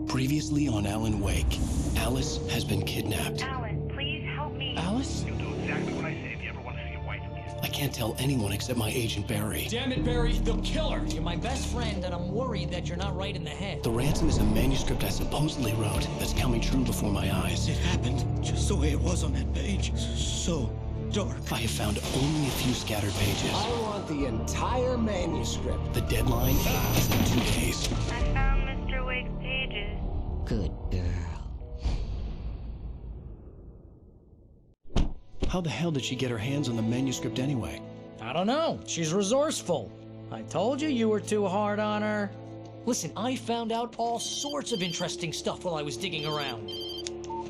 Previously on Alan Wake, Alice has been kidnapped. Alan, please help me. Alice? You'll do exactly what I say if you ever want to see your wife again. I can't tell anyone except my agent Barry. Damn it, Barry, they'll kill her! You're my best friend, and I'm worried that you're not right in the head. The ransom is a manuscript I supposedly wrote that's coming true before my eyes. It happened just the way it was on that page. So dark. I have found only a few scattered pages. I want the entire manuscript. The deadline is in 2 days. I found Mr. Wake's pages. Good girl. How the hell did she get her hands on the manuscript anyway? I don't know. She's resourceful. I told you were too hard on her. Listen, I found out all sorts of interesting stuff while I was digging around.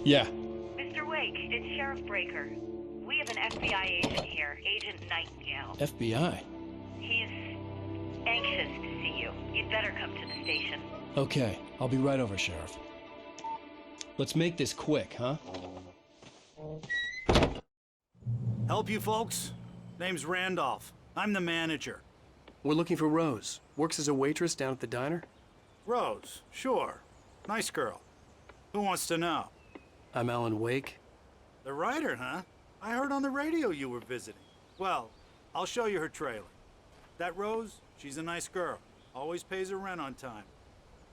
Yeah. Mr. Wake, it's Sheriff Breaker. We have an FBI agent here, Agent Nightingale. FBI? He's anxious to see you. You'd better come to the station. Okay, I'll be right over, Sheriff. Let's make this quick, huh? Help you folks? Name's Randolph. I'm the manager. We're looking for Rose. Works as a waitress down at the diner. Rose, sure. Nice girl. Who wants to know? I'm Alan Wake. The writer, huh? I heard on the radio you were visiting. Well, I'll show you her trailer. That Rose, she's a nice girl. Always pays her rent on time.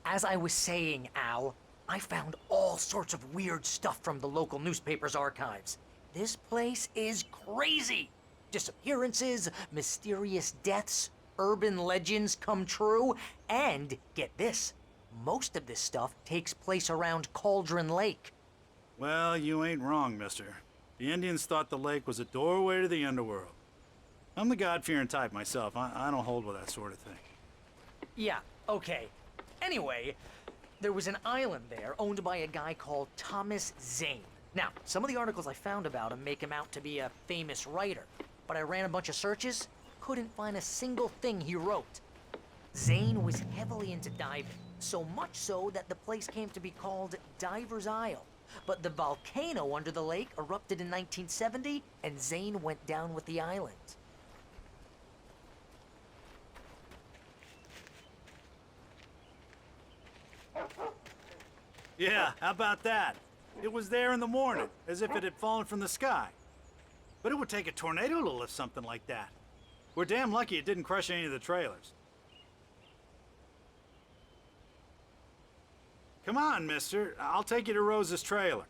As I was saying, Al, I found all sorts of weird stuff from the local newspaper's archives. This place is crazy. Disappearances, mysterious deaths, urban legends come true, and get this, most of this stuff takes place around Cauldron Lake. Well, you ain't wrong, mister. The Indians thought the lake was a doorway to the underworld. I'm the God-fearing type myself. I don't hold with that sort of thing. Yeah, okay. Anyway, there was an island there owned by a guy called Thomas Zane. Now, some of the articles I found about him make him out to be a famous writer, but I ran a bunch of searches, couldn't find a single thing he wrote. Zane was heavily into diving, so much so that the place came to be called Diver's Isle. But the volcano under the lake erupted in 1970, and Zane went down with the island. Yeah, how about that? It was there in the morning, as if it had fallen from the sky. But it would take a tornado to lift something like that. We're damn lucky it didn't crush any of the trailers. Come on, mister. I'll take you to Rose's trailer.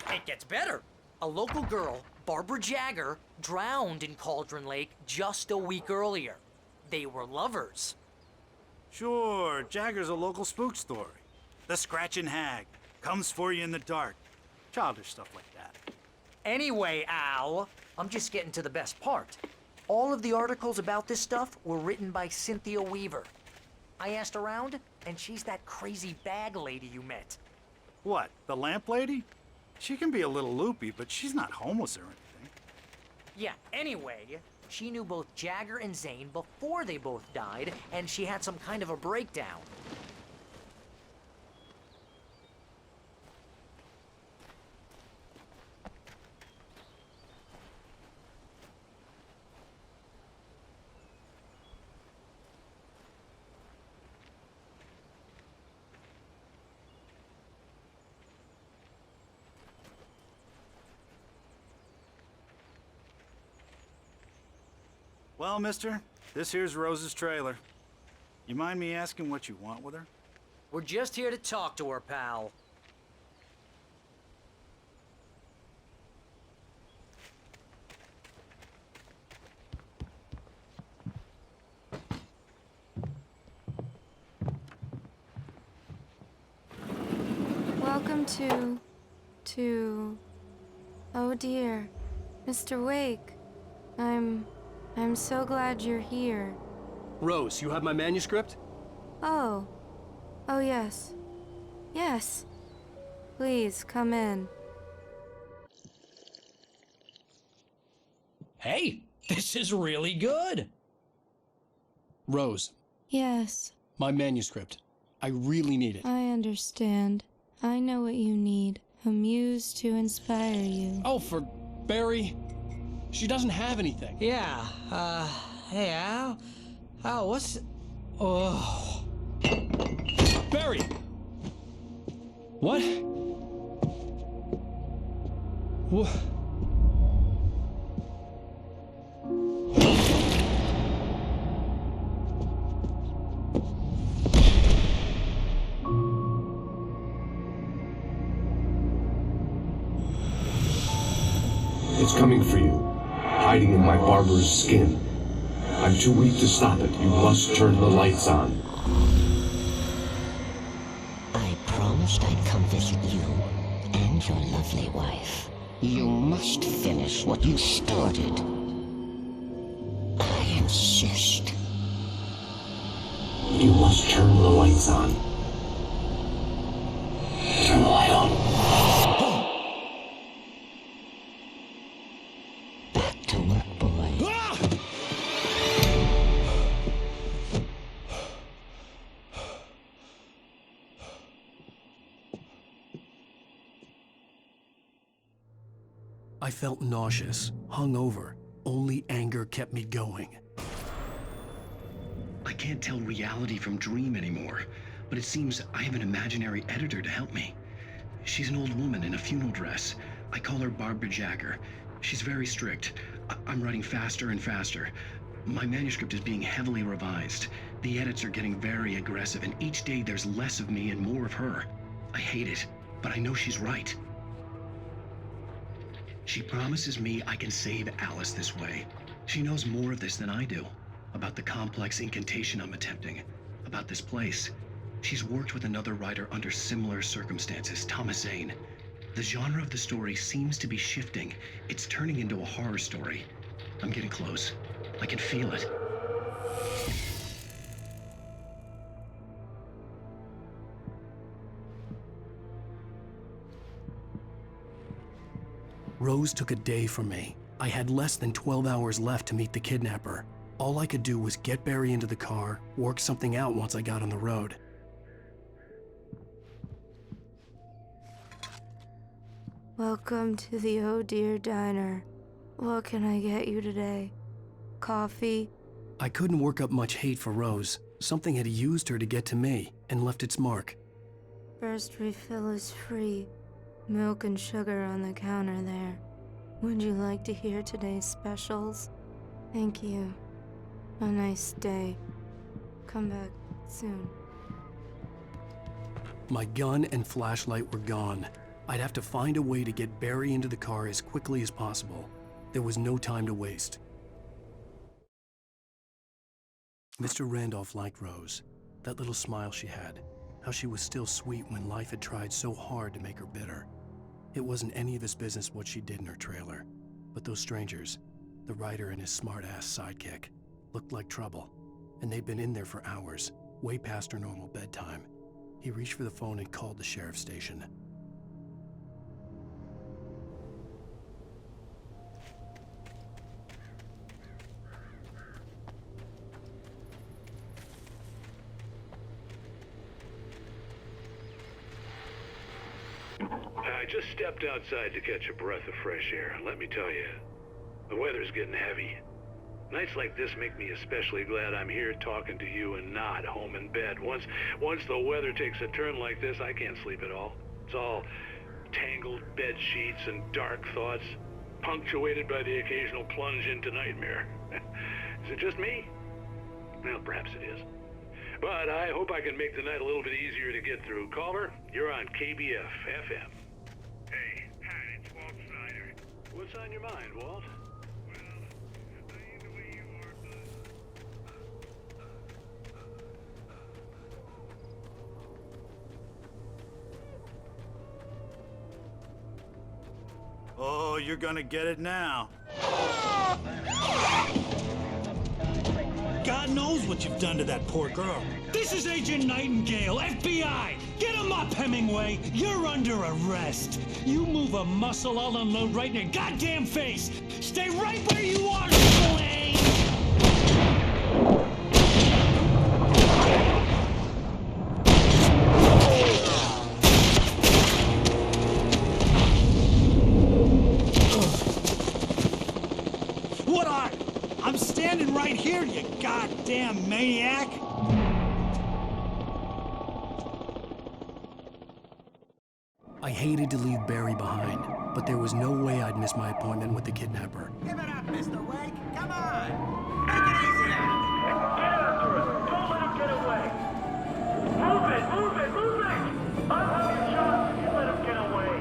It gets better. A local girl, Barbara Jagger, drowned in Cauldron Lake just a week earlier. They were lovers. Sure, Jagger's a local spook story. The Scratching Hag comes for you in the dark. Childish stuff like that. Anyway, Al, I'm just getting to the best part. All of the articles about this stuff were written by Cynthia Weaver. I asked around, and she's that crazy bag lady you met. What, the lamp lady? She can be a little loopy, but she's not homeless or anything. Yeah, anyway, she knew both Jagger and Zane before they both died, and she had some kind of a breakdown. Well, mister, this here's Rose's trailer. You mind me asking what you want with her? We're just here to talk to her, pal. Welcome to... Oh dear, Mr. Wake. I'm so glad you're here. Rose, you have my manuscript? Oh, Oh, yes. Yes. Please, come in. Hey, this is really good. Rose, Yes, my manuscript. I really need it. I understand. I know what you need. A muse to inspire you. Oh, for Barry. She doesn't have anything. Yeah, hey, Al? Al, what's... Oh... Barry! What? What? It's coming for you, hiding in my barber's skin. I'm too weak to stop it. You must turn the lights on. I promised I'd come visit you and your lovely wife. You must finish what you started. I insist. You must turn the lights on. Turn the light on. Back to work, boy. I felt nauseous, hungover. Only anger kept me going. I can't tell reality from dream anymore, but it seems I have an imaginary editor to help me. She's an old woman in a funeral dress. I call her Barbara Jacker. She's very strict. I'm writing faster and faster. My manuscript is being heavily revised. The edits are getting very aggressive, and each day there's less of me and more of her. I hate it, but I know she's right. She promises me I can save Alice this way. She knows more of this than I do. About the complex incantation I'm attempting. About this place. She's worked with another writer under similar circumstances, Thomas Zane. The genre of the story seems to be shifting. It's turning into a horror story. I'm getting close. I can feel it. Rose took a day from me. I had less than 12 hours left to meet the kidnapper. All I could do was get Barry into the car, work something out once I got on the road. Welcome to the Oh Dear Diner. What can I get you today? Coffee? I couldn't work up much hate for Rose. Something had used her to get to me and left its mark. First refill is free. Milk and sugar on the counter there. Would you like to hear today's specials? Thank you. A nice day. Come back soon. My gun and flashlight were gone. I'd have to find a way to get Barry into the car as quickly as possible. There was no time to waste. Mr. Randolph liked Rose. That little smile she had. How she was still sweet when life had tried so hard to make her bitter. It wasn't any of his business what she did in her trailer. But those strangers, the writer and his smart-ass sidekick, looked like trouble. And they'd been in there for hours, way past her normal bedtime. He reached for the phone and called the sheriff's station. I just stepped outside to catch a breath of fresh air, and let me tell you, the weather's getting heavy. Nights like this make me especially glad I'm here talking to you and not home in bed. Once the weather takes a turn like this, I can't sleep at all. It's all tangled bed sheets and dark thoughts, punctuated by the occasional plunge into nightmare. Is it just me? Well, perhaps it is. But I hope I can make the night a little bit easier to get through. Caller, you're on KBF FM. Hey, hi, it's Walt Snyder. What's on your mind, Walt? Well, I ain't the way you are, bud. Oh, you're gonna get it now. God knows what you've done to that poor girl. This is Agent Nightingale, FBI! Get him up, Hemingway! You're under arrest! You move a muscle, I'll unload right in your goddamn face! Stay right where you are, Slade! What are you? I'm standing right here, you goddamn maniac! I hated to leave Barry behind, but there was no way I'd miss my appointment with the kidnapper. Give it up, Mr. Wake. Come on. Make it easy now. Get after him. Don't let him get away. Move it, move it, move it! I'll have you shot if you let him get away.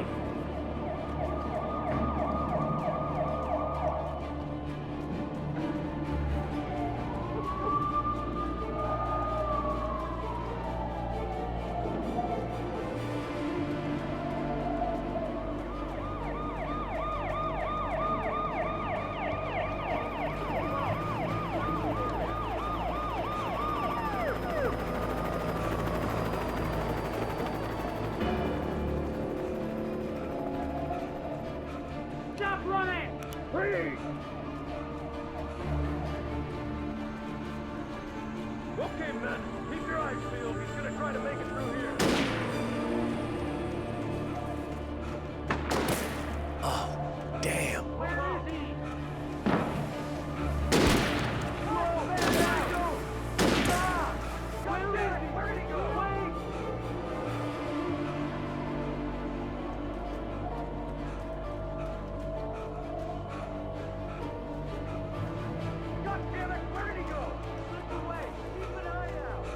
Stop running! Please! Okay, men. Keep your eyes peeled. He's gonna try to make it through here. Oh, damn. Where is he? Where did he go? Wait! God damn it! Where did he go? Slip away! Keep an eye out!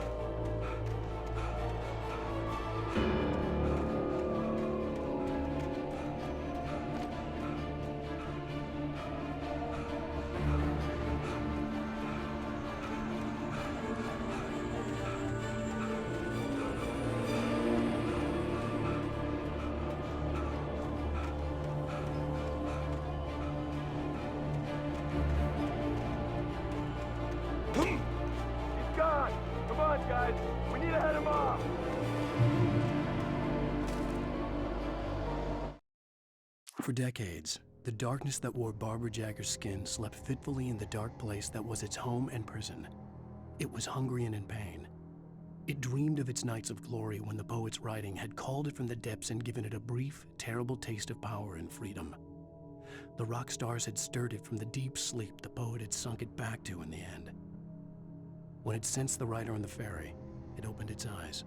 He's gone! Come on, guys! We need to head him off! For decades, the darkness that wore Barbara Jagger's skin slept fitfully in the dark place that was its home and prison. It was hungry and in pain. It dreamed of its nights of glory when the poet's writing had called it from the depths and given it a brief, terrible taste of power and freedom. The rock stars had stirred it from the deep sleep the poet had sunk it back to in the end. When it sensed the writer on the ferry, it opened its eyes.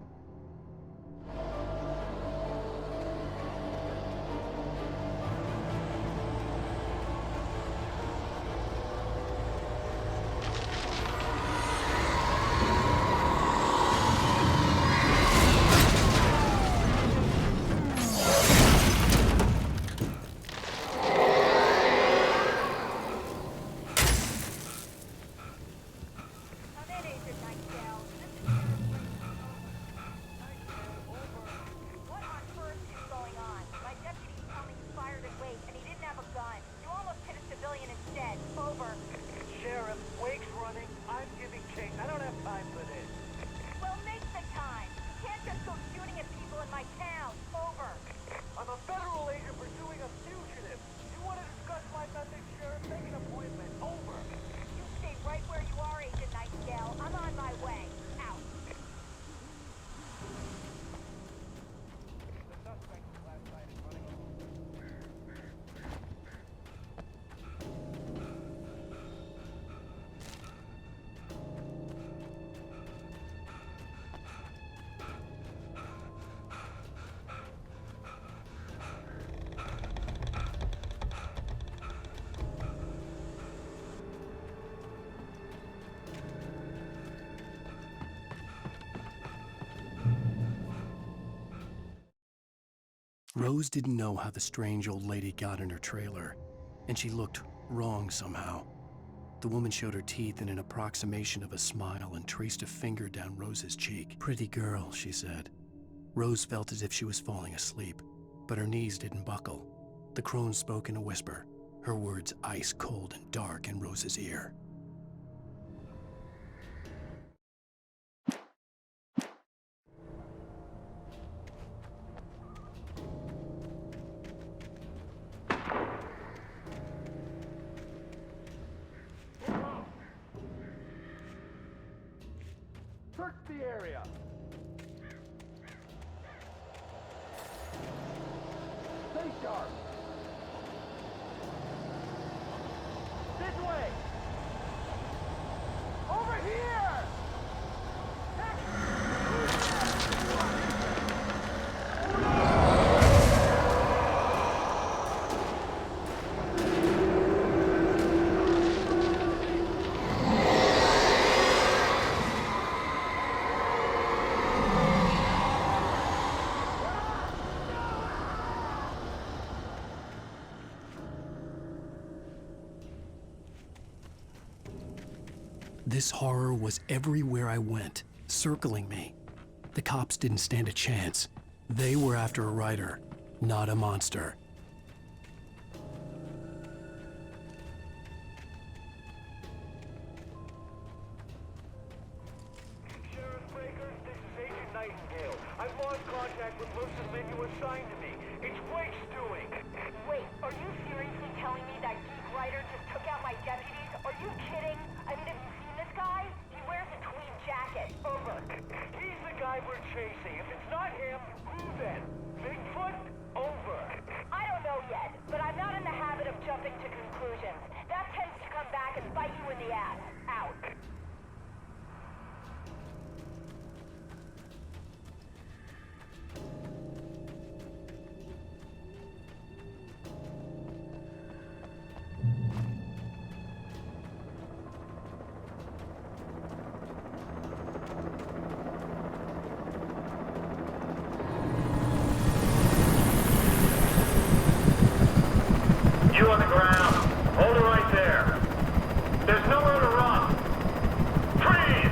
Sheriff, Wake's running. I'm giving chase. I don't have time for this. Well, make the time. You can't just go shooting at people in my town. Over. I'm a federal agent pursuing a fugitive. You want to discuss my methods, Sheriff? Make an appointment. Over. You stay right where you are, Agent Nightingale. I'm on my way. Out. The suspect from last night is running away. Rose didn't know how the strange old lady got in her trailer, and she looked wrong somehow. The woman showed her teeth in an approximation of a smile and traced a finger down Rose's cheek. "Pretty girl," she said. Rose felt as if she was falling asleep, but her knees didn't buckle. The crone spoke in a whisper, her words ice cold and dark in Rose's ear. Search the area. Stay sharp. This way. Over here. This horror was everywhere I went, circling me. The cops didn't stand a chance. They were after a writer, not a monster. Sheriff Baker, this is Agent Nightingale. I've lost contact with most of the men you assigned to me. It's Wake's doing. Wait, are you seriously telling me that geek writer just took out my deputies? Are you kidding? I mean, have you seen this guy? He wears a tweed jacket. Over. He's the guy we're chasing. If it's not him, who then? Bigfoot? Over. I don't know yet, but I'm not in the habit of jumping to conclusions. That tends to come back and bite you in the ass. Out. You on the ground. Hold it right there. There's nowhere to run. Freeze!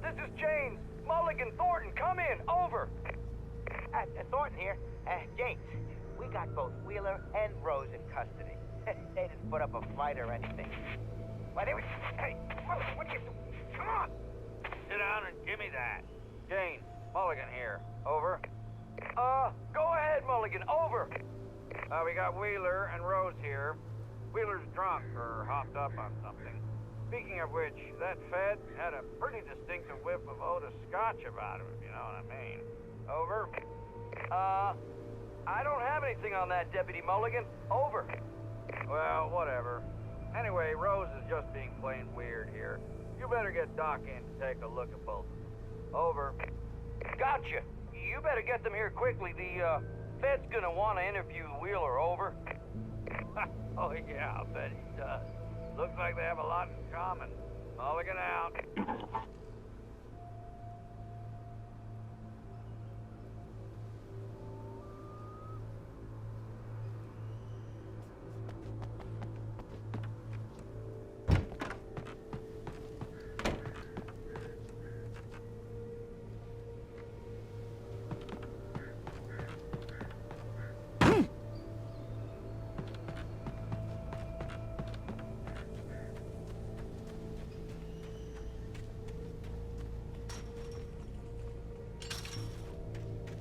This is James. Mulligan, Thornton, come in. Over. Thornton here. James, we got both Wheeler and Rose in custody. They didn't put up a fight or anything. Why, they were... Hey, what are you doing? Come on! Sit down and give me that. James, Mulligan here. Over. Go ahead, Mulligan. Over. We got Wheeler and Rose here. Wheeler's drunk or hopped up on something. Speaking of which, that Fed had a pretty distinctive whiff of Otis Scotch about him, if you know what I mean. Over. I don't have anything on that, Deputy Mulligan. Over. Well, whatever. Anyway, Rose is just being plain weird here. You better get Doc in to take a look at both. Over. Gotcha. You better get them here quickly. The, Fed's gonna want to interview Wheeler. Over. Oh, yeah, I'll bet he does. Looks like they have a lot in common. Mulligan out.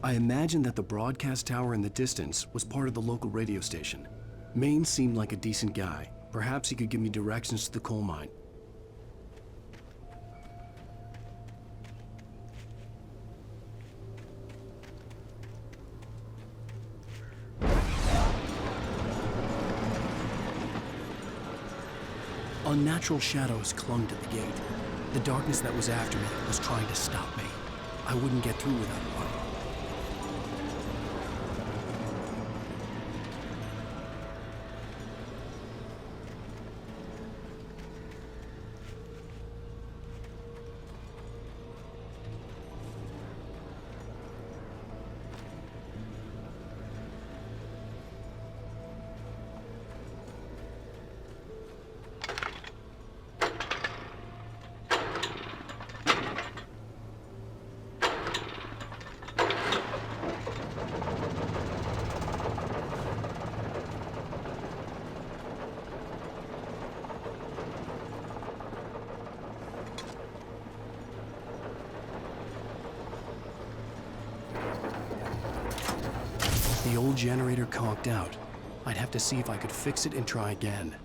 I imagined that the broadcast tower in the distance was part of the local radio station. Maine seemed like a decent guy. Perhaps he could give me directions to the coal mine. Unnatural shadows clung to the gate. The darkness that was after me was trying to stop me. I wouldn't get through without one. The old generator conked out. I'd have to see if I could fix it and try again.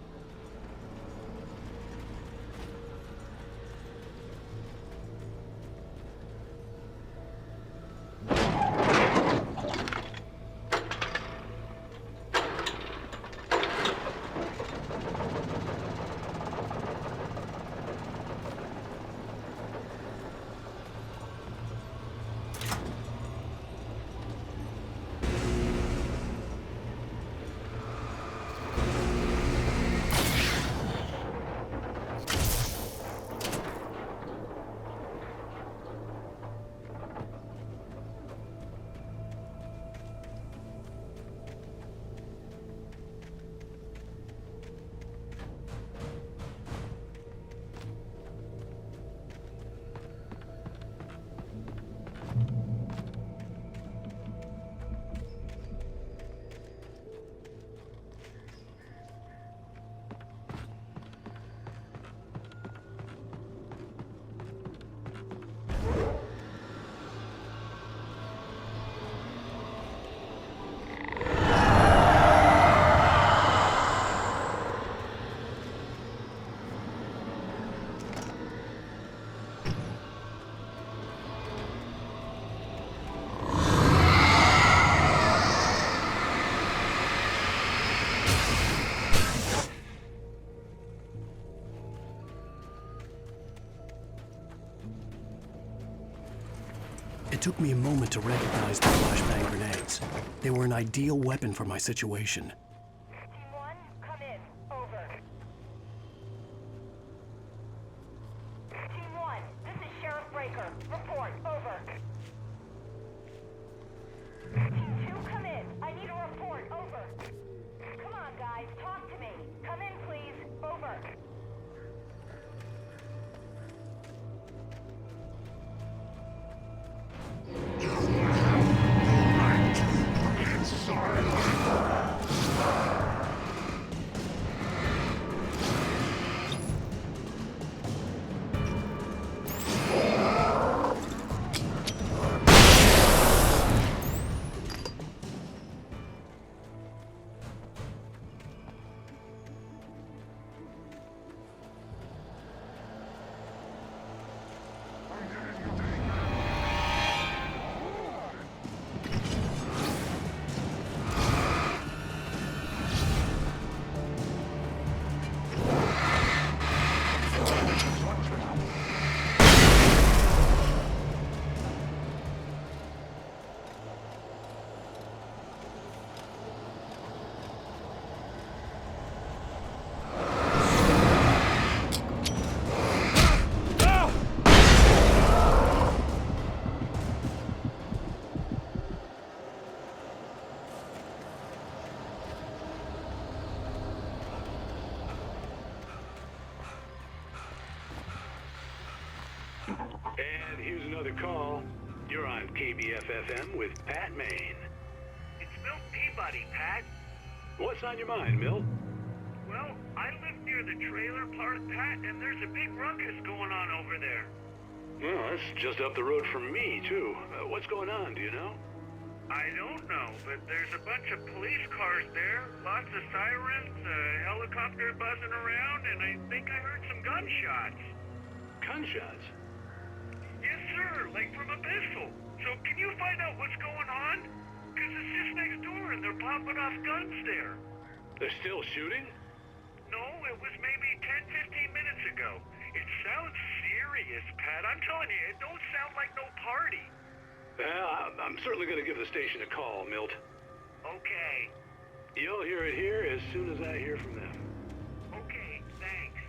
It took me a moment to recognize the flashbang grenades. They were an ideal weapon for my situation. Team 1, come in. Over. Team 1, this is Sheriff Breaker. Report. Over. Team 2, come in. I need a report. Over. Come on, guys. Talk to me. Come in, please. Over. And here's another call. You're on KBFFM with Pat Maine. It's Milt Peabody, Pat. What's on your mind, Milt? Well, I live near the trailer park, Pat, and there's a big ruckus going on over there. Well, that's just up the road from me, too. What's going on, do you know? I don't know, but there's a bunch of police cars there, lots of sirens, a helicopter buzzing around, and I think I heard some gunshots. Gunshots? Yes, sir, like from a pistol. So can you find out what's going on? Because it's just next door and they're popping off guns there. They're still shooting? No, it was maybe 10, 15 minutes ago. It sounds serious, Pat. I'm telling you, it don't sound like no party. Well, I'm certainly going to give the station a call, Milt. Okay. You'll hear it here as soon as I hear from them. Okay, thanks.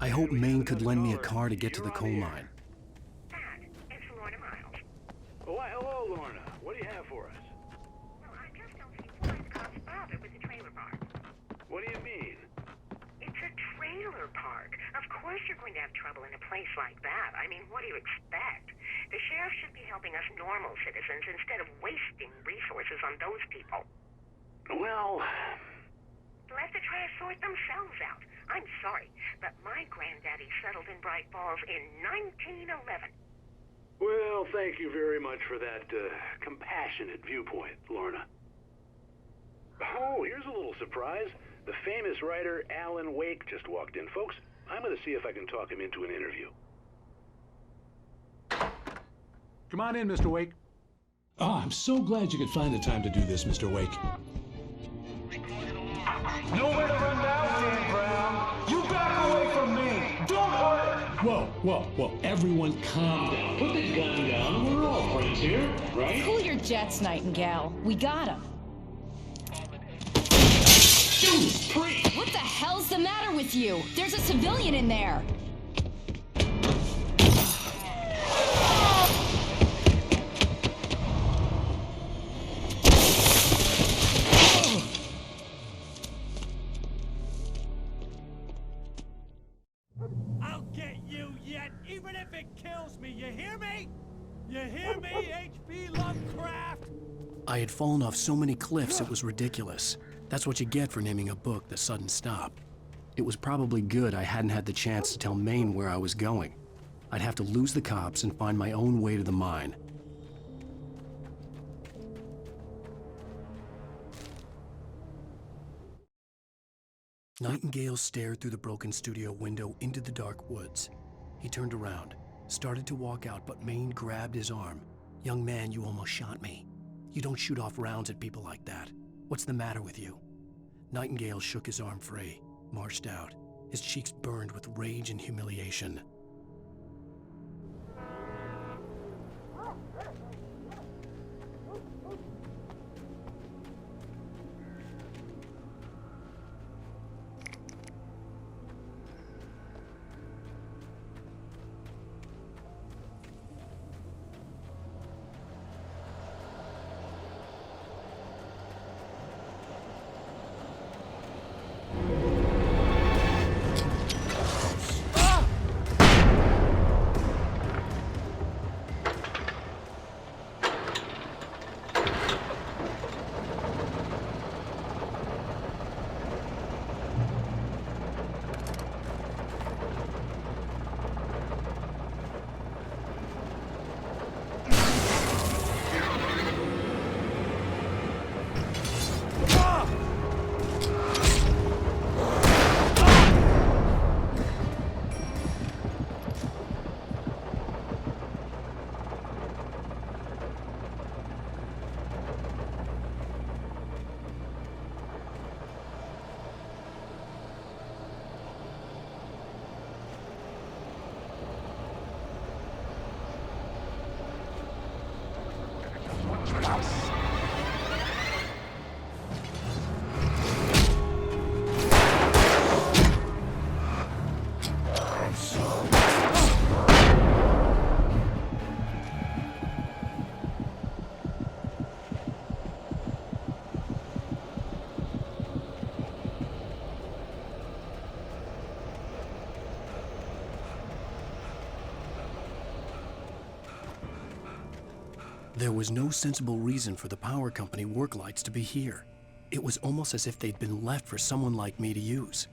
I hope Maine could lend me a car to get to the coal mine. It's Lorna Miles. Oh, why, hello, Lorna. What do you have for us? Well, I just don't see why the cops bother with the trailer park. What do you mean? It's a trailer park. Of course you're going to have trouble in a place like that. I mean, what do you expect? The sheriff should be helping us normal citizens instead of wasting resources on those people. Well... Let the trash sort themselves out. I'm sorry, but my granddaddy settled in Bright Falls in 1911. Well, thank you very much for that compassionate viewpoint, Lorna. Oh, here's a little surprise. The famous writer Alan Wake just walked in, folks. I'm going to see if I can talk him into an interview. Come on in, Mr. Wake. Oh, I'm so glad you could find the time to do this, Mr. Wake. Nowhere to run now, Dan Brown. You back away from me. Don't hurt. Whoa. Everyone calm down. Put the gun down. We're all friends here, right? Cool your jets, Nightingale. We got him. Shoot, priest! What the hell's the matter with you? There's a civilian in there. I'll get you yet, even if it kills me. You hear me? You hear me, H.P. Lovecraft? I had fallen off so many cliffs it was ridiculous. That's what you get for naming a book The Sudden Stop. It was probably good I hadn't had the chance to tell Maine where I was going. I'd have to lose the cops and find my own way to the mine. Nightingale stared through the broken studio window into the dark woods. He turned around, started to walk out, but Maine grabbed his arm. "Young man, you almost shot me. You don't shoot off rounds at people like that. What's the matter with you?" Nightingale shook his arm free, marched out. His cheeks burned with rage and humiliation. There was no sensible reason for the power company work lights to be here. It was almost as if they'd been left for someone like me to use.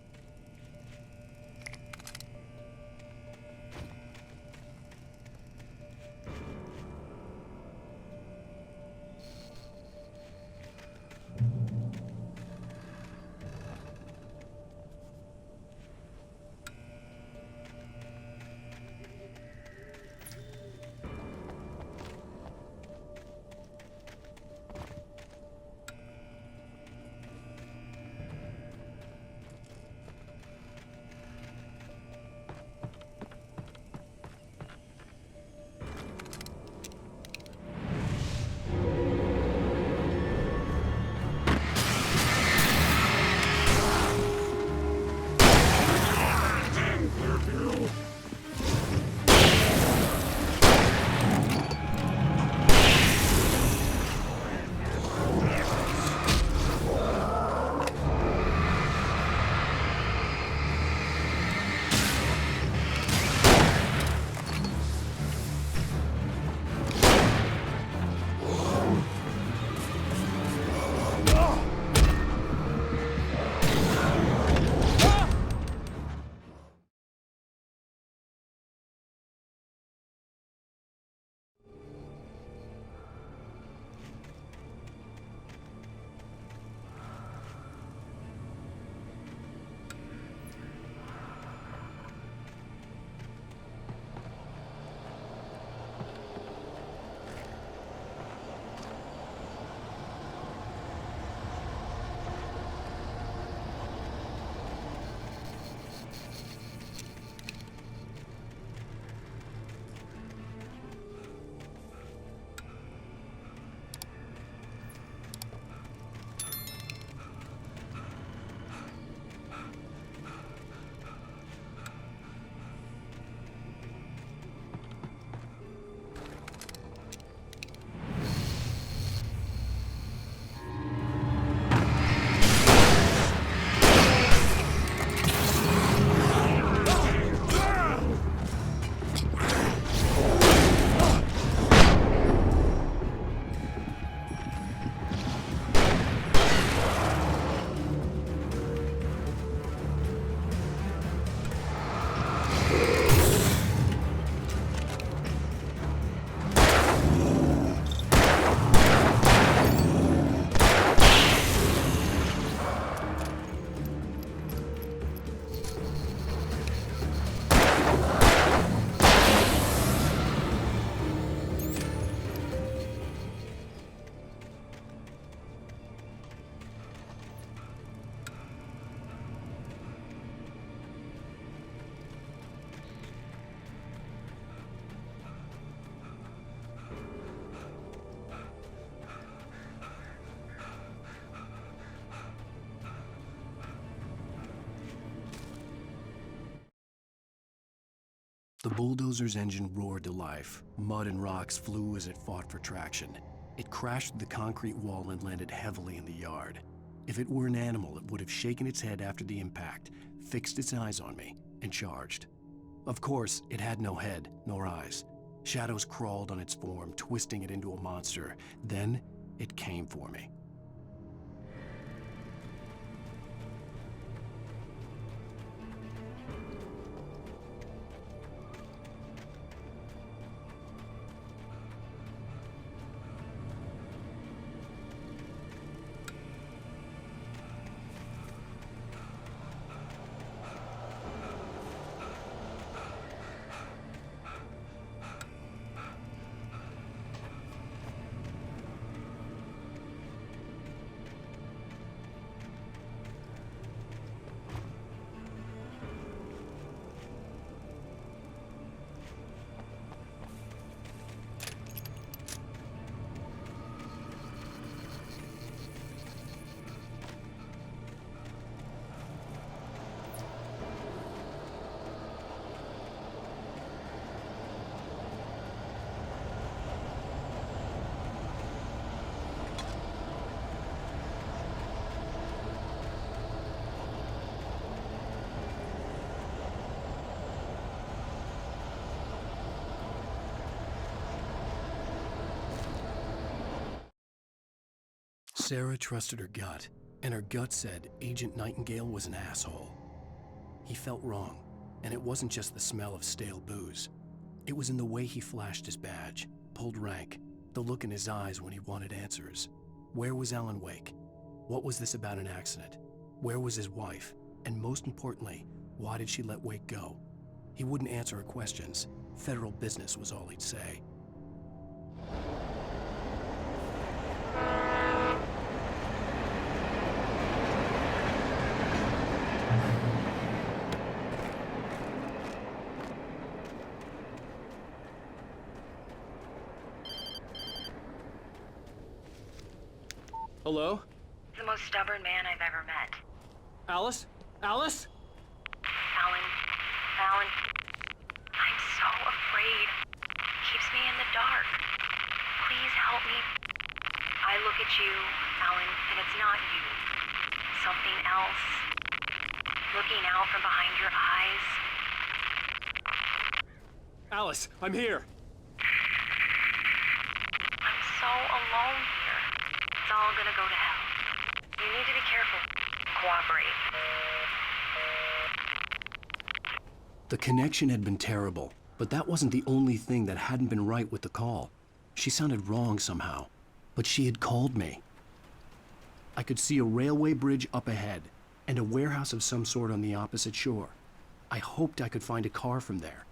The bulldozer's engine roared to life. Mud and rocks flew as it fought for traction. It crashed through the concrete wall and landed heavily in the yard. If it were an animal, it would have shaken its head after the impact, fixed its eyes on me, and charged. Of course, it had no head, nor eyes. Shadows crawled on its form, twisting it into a monster. Then, it came for me. Sarah trusted her gut, and her gut said Agent Nightingale was an asshole. He felt wrong, and it wasn't just the smell of stale booze. It was in the way he flashed his badge, pulled rank, the look in his eyes when he wanted answers. Where was Alan Wake? What was this about an accident? Where was his wife? And most importantly, why did she let Wake go? He wouldn't answer her questions. Federal business was all he'd say. Hello? The most stubborn man I've ever met. Alice? Alice? Alan, I'm so afraid. Keeps me in the dark. Please help me. I look at you, Alan, and it's not you. Something else. Looking out from behind your eyes. Alice, I'm here. I'm so alone here. It's all gonna go to hell. You need to be careful. Cooperate. The connection had been terrible, but that wasn't the only thing that hadn't been right with the call. She sounded wrong somehow, but she had called me. I could see a railway bridge up ahead and a warehouse of some sort on the opposite shore. I hoped I could find a car from there.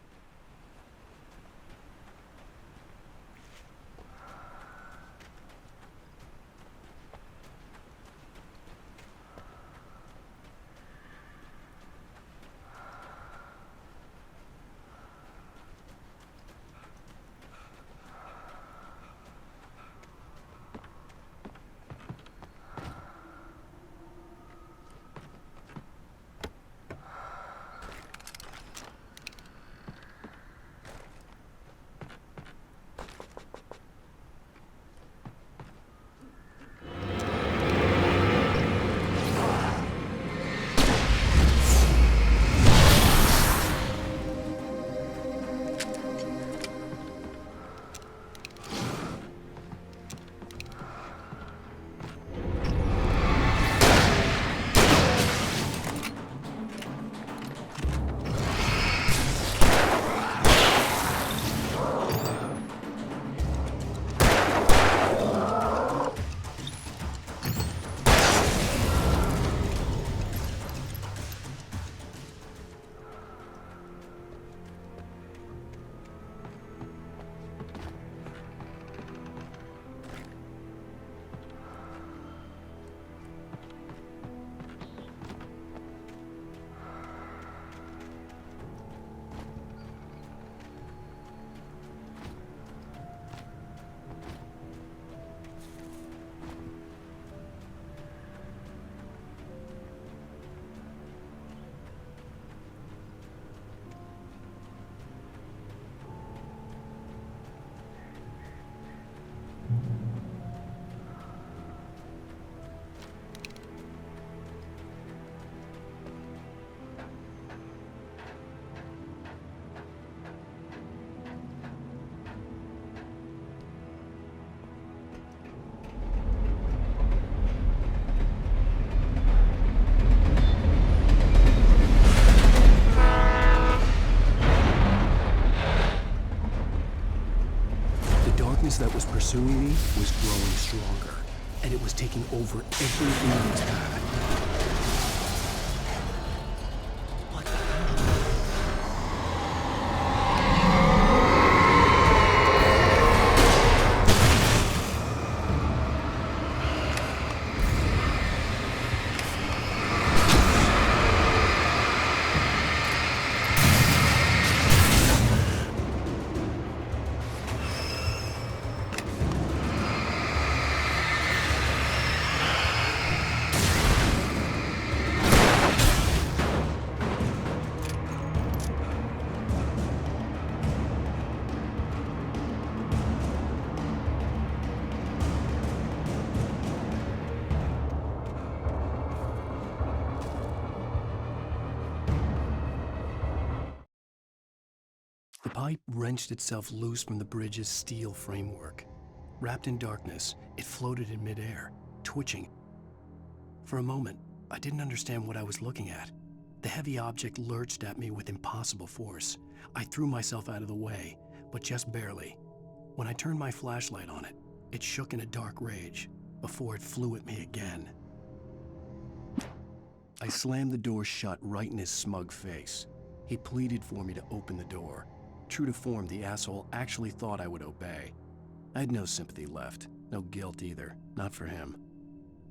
That was pursuing me was growing stronger, and it was taking over everything in its path. The pipe wrenched itself loose from the bridge's steel framework. Wrapped in darkness, it floated in midair, twitching. For a moment, I didn't understand what I was looking at. The heavy object lurched at me with impossible force. I threw myself out of the way, but just barely. When I turned my flashlight on it, it shook in a dark rage before it flew at me again. I slammed the door shut right in his smug face. He pleaded for me to open the door. True to form, the asshole actually thought I would obey. I had no sympathy left, no guilt either, not for him.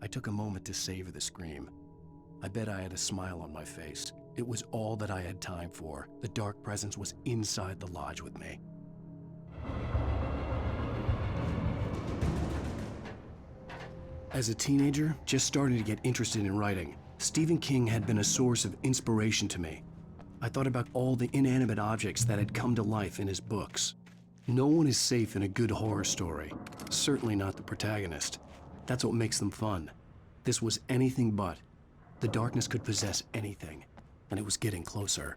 I took a moment to savor the scream. I bet I had a smile on my face. It was all that I had time for. The dark presence was inside the lodge with me. As a teenager, just starting to get interested in writing, Stephen King had been a source of inspiration to me. I thought about all the inanimate objects that had come to life in his books. No one is safe in a good horror story, certainly not the protagonist. That's what makes them fun. This was anything but. The darkness could possess anything, and it was getting closer.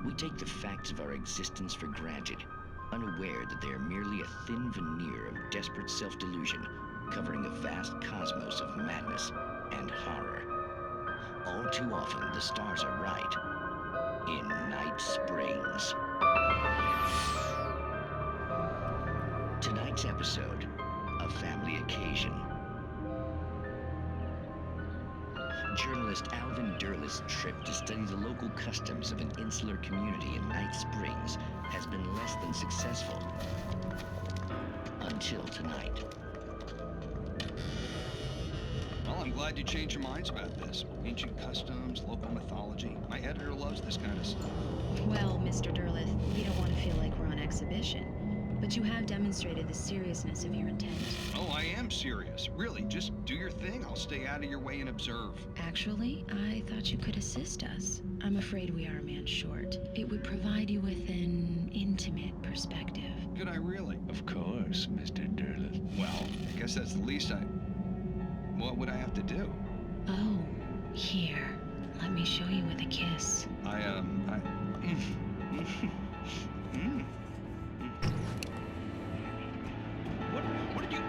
We take the facts of our existence for granted, unaware that they are merely a thin veneer of desperate self-delusion, covering a vast cosmos of madness and horror. All too often, the stars are right. In Night Springs. Tonight's episode, a family occasion. Journalist Alvin Derlis' trip to study the local customs of an insular community in Night Springs has been less than successful. Until tonight. Well, I'm glad you changed your minds about this. Ancient customs, local mythology. My editor loves this kind of stuff. Well, Mr. Derlith, we don't want to feel like we're on exhibition. But you have demonstrated the seriousness of your intent. Oh, I am serious. Really, just do your thing. I'll stay out of your way and observe. Actually, I thought you could assist us. I'm afraid we are a man short. It would provide you with an intimate perspective. Could I really? Of course, Mr. Derlith. Well, I guess that's the least What would I have to do? Oh, here. Let me show you with a kiss. What did you...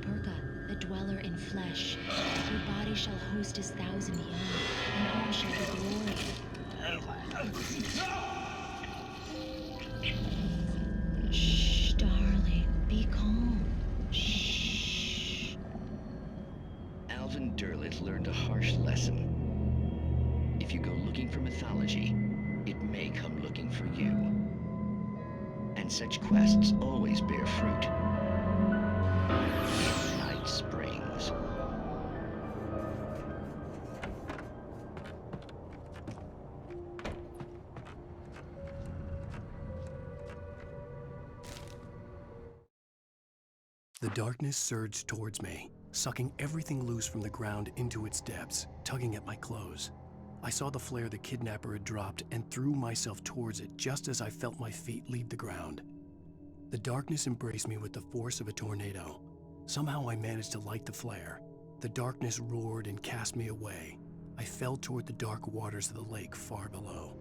Tapurka, the dweller in flesh. Your body shall host his 1,000 young, and all shall be glory. Shh, darling, be calm. Shh. Alvin Derleth learned a harsh lesson. If you go looking for mythology, it may come looking for you. And such quests always bear fruit. Night Springs. The darkness surged towards me, sucking everything loose from the ground into its depths, tugging at my clothes. I saw the flare the kidnapper had dropped and threw myself towards it just as I felt my feet leave the ground. The darkness embraced me with the force of a tornado. Somehow I managed to light the flare. The darkness roared and cast me away. I fell toward the dark waters of the lake far below.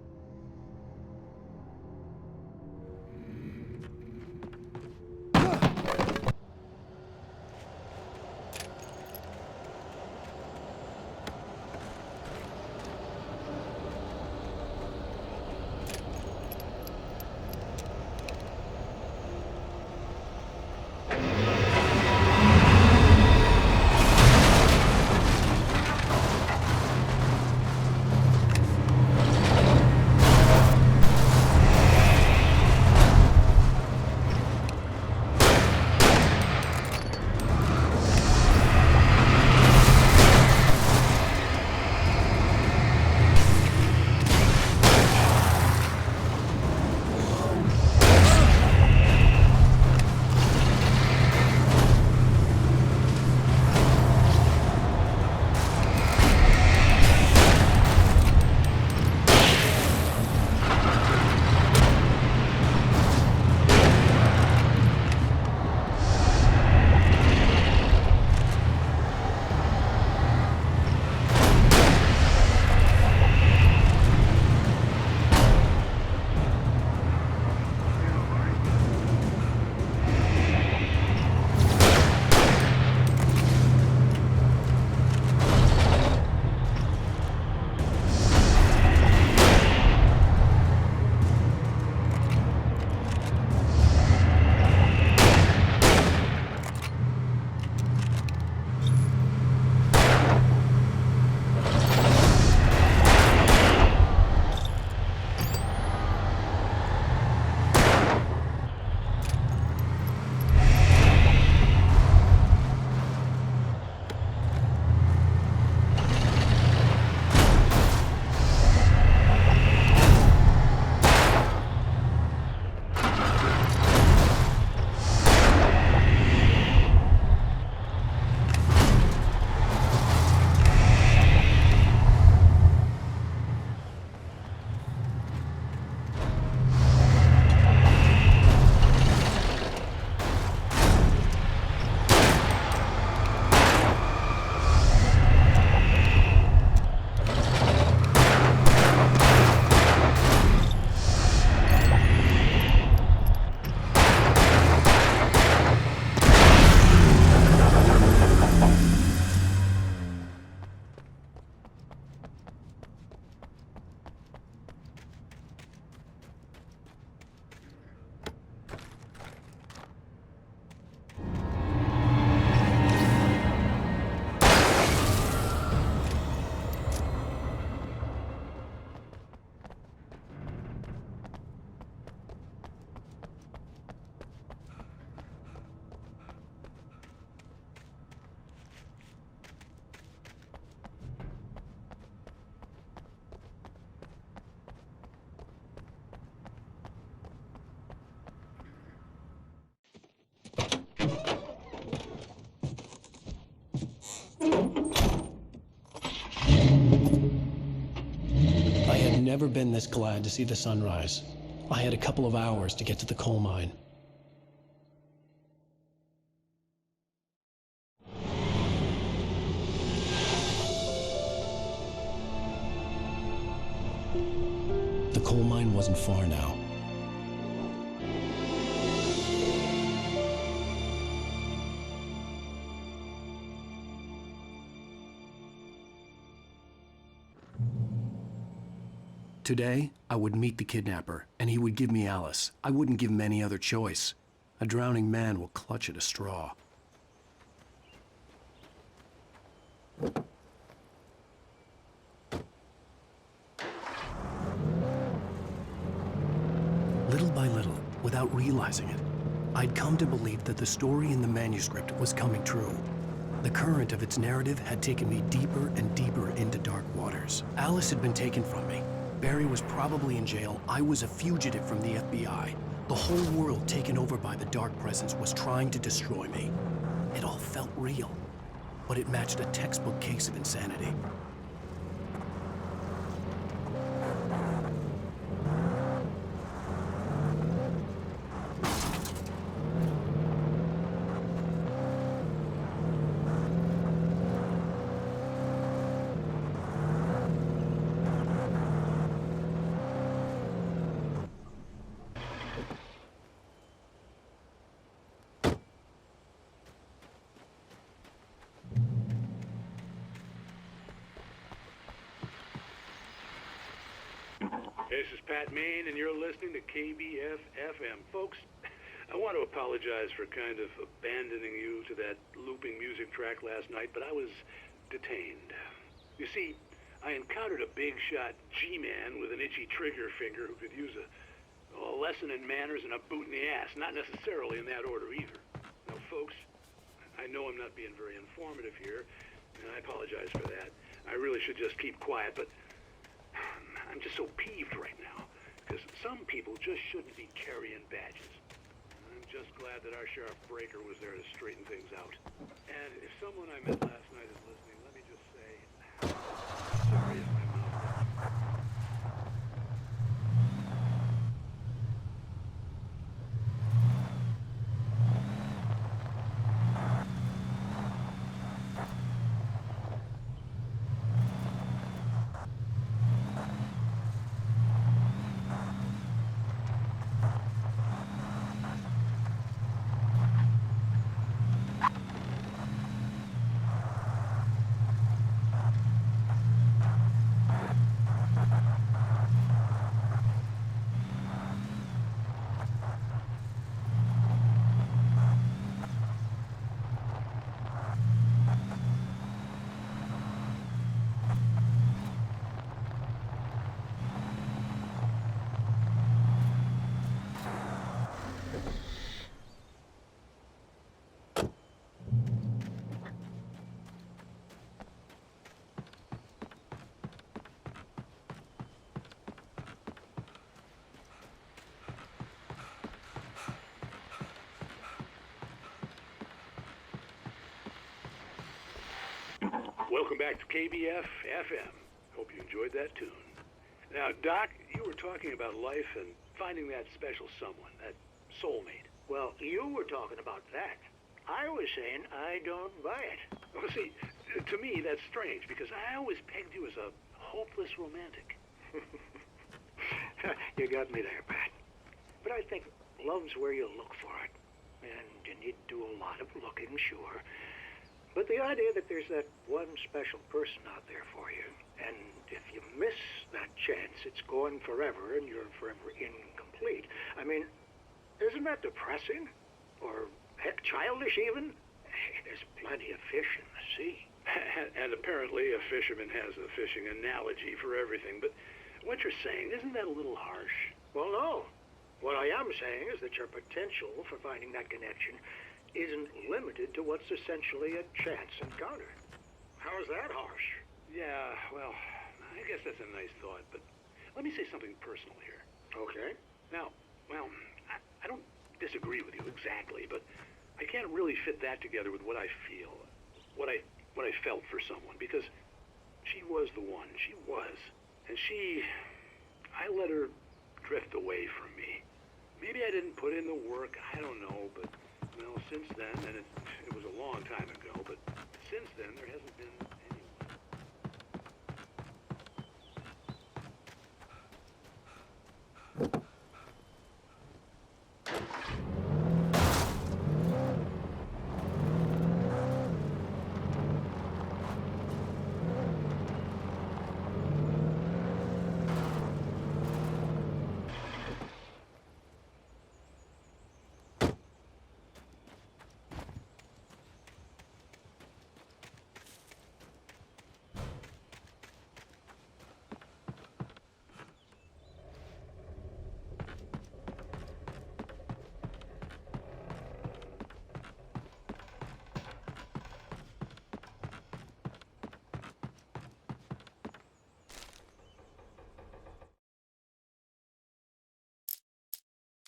Never been this glad to see the sunrise. I had a couple of hours to get to the coal mine. The coal mine wasn't far now. Today, I would meet the kidnapper, and he would give me Alice. I wouldn't give him any other choice. A drowning man will clutch at a straw. Little by little, without realizing it, I'd come to believe that the story in the manuscript was coming true. The current of its narrative had taken me deeper and deeper into dark waters. Alice had been taken from me. Barry was probably in jail. I was a fugitive from the FBI. The whole world taken over by the Dark Presence was trying to destroy me. It all felt real, but it matched a textbook case of insanity. This is Pat Main, and you're listening to KBF-FM. Folks, I want to apologize for kind of abandoning you to that looping music track last night, but I was detained. You see, I encountered a big-shot G-man with an itchy trigger finger who could use a lesson in manners and a boot in the ass, not necessarily in that order either. Now, folks, I know I'm not being very informative here, and I apologize for that. I really should just keep quiet, but I'm just so peeved right now, because some people just shouldn't be carrying badges. And I'm just glad that our Sheriff Breaker was there to straighten things out. And if someone I met last night is listening, let me just say, sorry if my mouth... Welcome back to KBF-FM. Hope you enjoyed that tune. Now, Doc, you were talking about life and finding that special someone, that soulmate. Well, you were talking about that. I was saying I don't buy it. Well, see, to me, that's strange, because I always pegged you as a hopeless romantic. You got me there, Pat. But I think love's where you look for it. And you need to do a lot of looking, sure. But the idea that there's that one special person out there for you, and if you miss that chance, it's gone forever, and you're forever incomplete. I mean, isn't that depressing? Or, heck, childish even? There's plenty of fish in the sea. And apparently a fisherman has a fishing analogy for everything, but what you're saying, isn't that a little harsh? Well, no. What I am saying is that your potential for finding that connection isn't limited to what's essentially a chance encounter. How is that harsh? Yeah, well, I guess that's a nice thought, but let me say something personal here. Okay. Now, well, I don't disagree with you exactly, but I can't really fit that together with what I feel, what I felt for someone, because she was the one. She was. And I let her drift away from me. Maybe I didn't put in the work, I don't know, but well, since then, and it was a long time ago, but since then, there hasn't been anyone.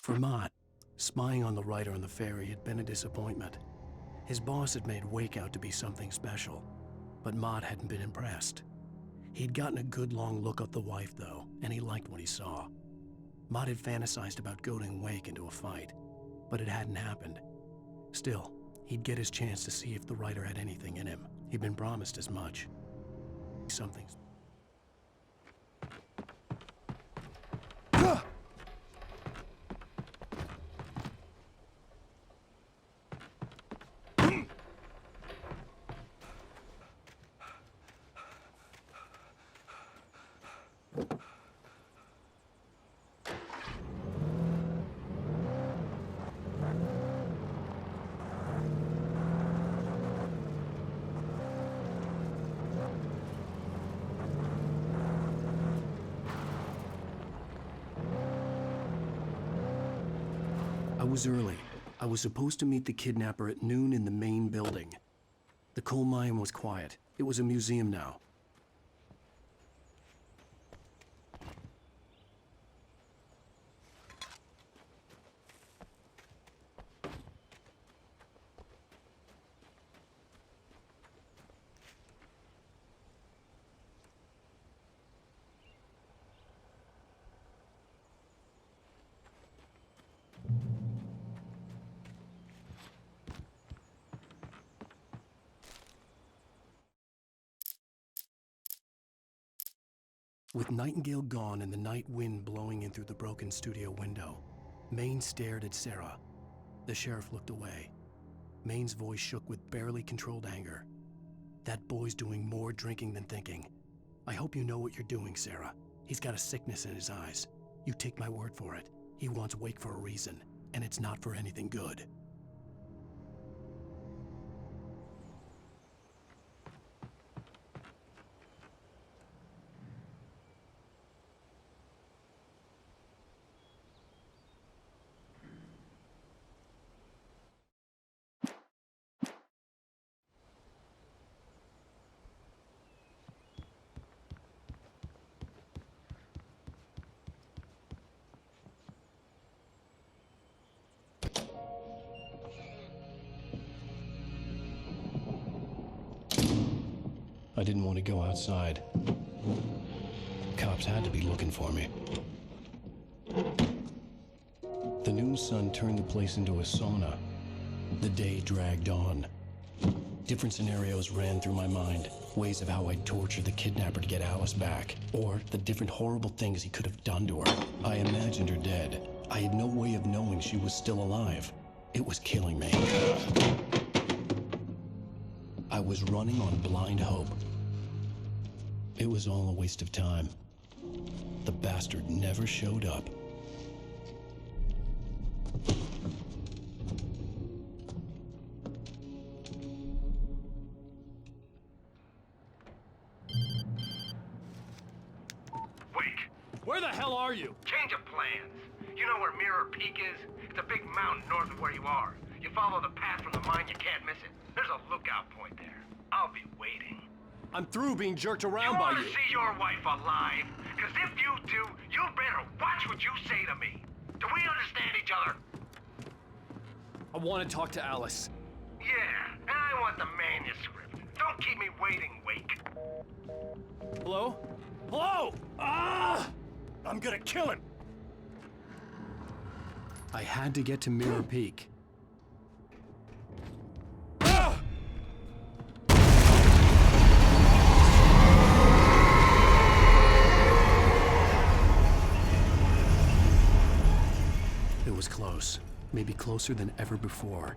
For Mott, spying on the writer on the ferry had been a disappointment. His boss had made Wake out to be something special, but Mott hadn't been impressed. He'd gotten a good long look at the wife, though, and he liked what he saw. Mott had fantasized about goading Wake into a fight, but it hadn't happened. Still, he'd get his chance to see if the writer had anything in him. He'd been promised as much. Something. I was early. I was supposed to meet the kidnapper at noon in the main building. The coal mine was quiet. It was a museum now. With Nightingale gone and the night wind blowing in through the broken studio window, Maine stared at Sarah. The sheriff looked away. Maine's voice shook with barely controlled anger. That boy's doing more drinking than thinking. I hope you know what you're doing, Sarah. He's got a sickness in his eyes. You take my word for it. He wants Wake for a reason, and it's not for anything good. I didn't want to go outside. Cops had to be looking for me. The noon sun turned the place into a sauna. The day dragged on. Different scenarios ran through my mind. Ways of how I'd torture the kidnapper to get Alice back. Or the different horrible things he could have done to her. I imagined her dead. I had no way of knowing she was still alive. It was killing me. I was running on blind hope. It was all a waste of time. The bastard never showed up. Wake! Where the hell are you? Change of plans. You know where Mirror Peak is? It's a big mountain north of where you are. You follow the path from the mine, you can't miss it. There's a lookout point there. I'll be waiting. I'm through being jerked around by you. You want to see your wife alive? Because if you do, you better watch what you say to me. Do we understand each other? I want to talk to Alice. Yeah, and I want the manuscript. Don't keep me waiting, Wake. Hello? Hello? Ah! I'm gonna kill him! I had to get to Mirror Peak. It was close, maybe closer than ever before.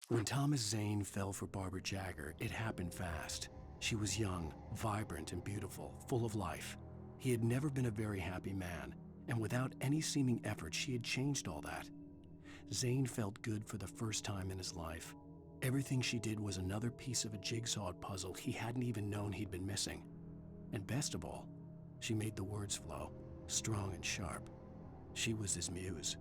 When Thomas Zane fell for Barbara Jagger, it happened fast. She was young, vibrant, and beautiful, full of life. He had never been a very happy man, and without any seeming effort, she had changed all that. Zane felt good for the first time in his life. Everything she did was another piece of a jigsaw puzzle he hadn't even known he'd been missing. And best of all, she made the words flow, strong and sharp. She was his muse.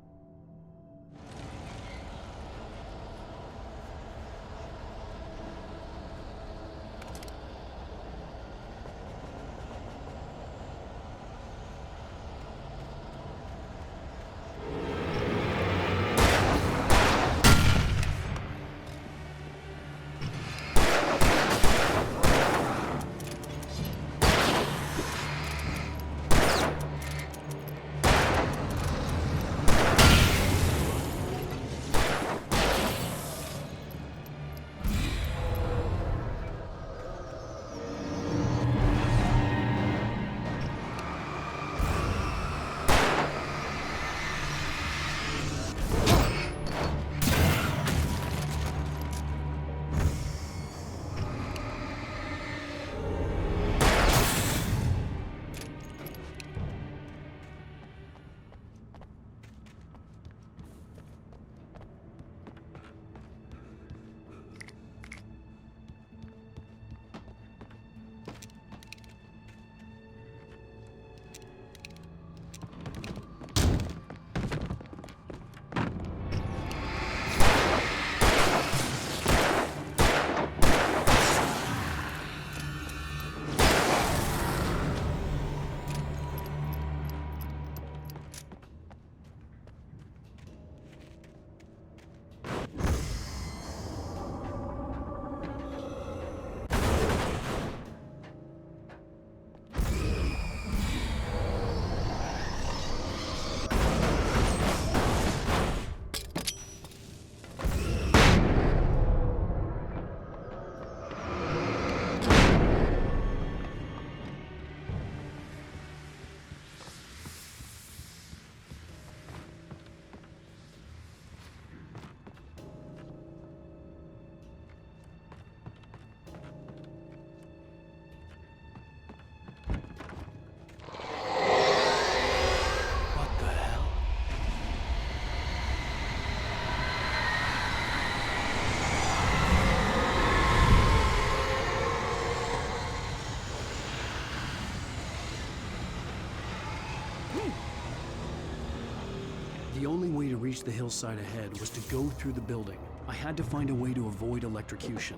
The only way to reach the hillside ahead was to go through the building. I had to find a way to avoid electrocution.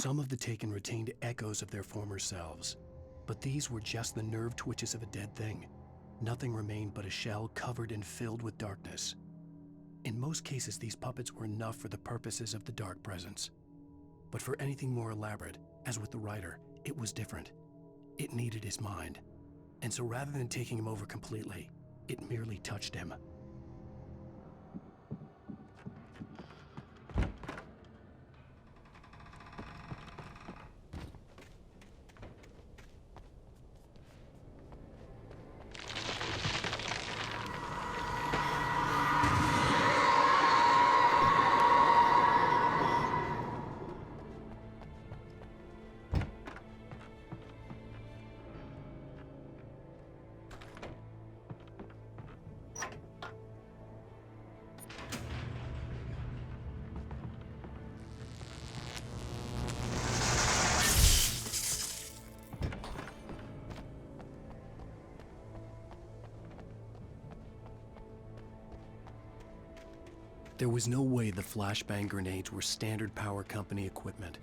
Some of the taken retained echoes of their former selves, but these were just the nerve twitches of a dead thing. Nothing remained but a shell covered and filled with darkness. In most cases, these puppets were enough for the purposes of the dark presence. But for anything more elaborate, as with the writer, it was different. It needed his mind. And so rather than taking him over completely, it merely touched him. There was no way the flashbang grenades were standard power company equipment.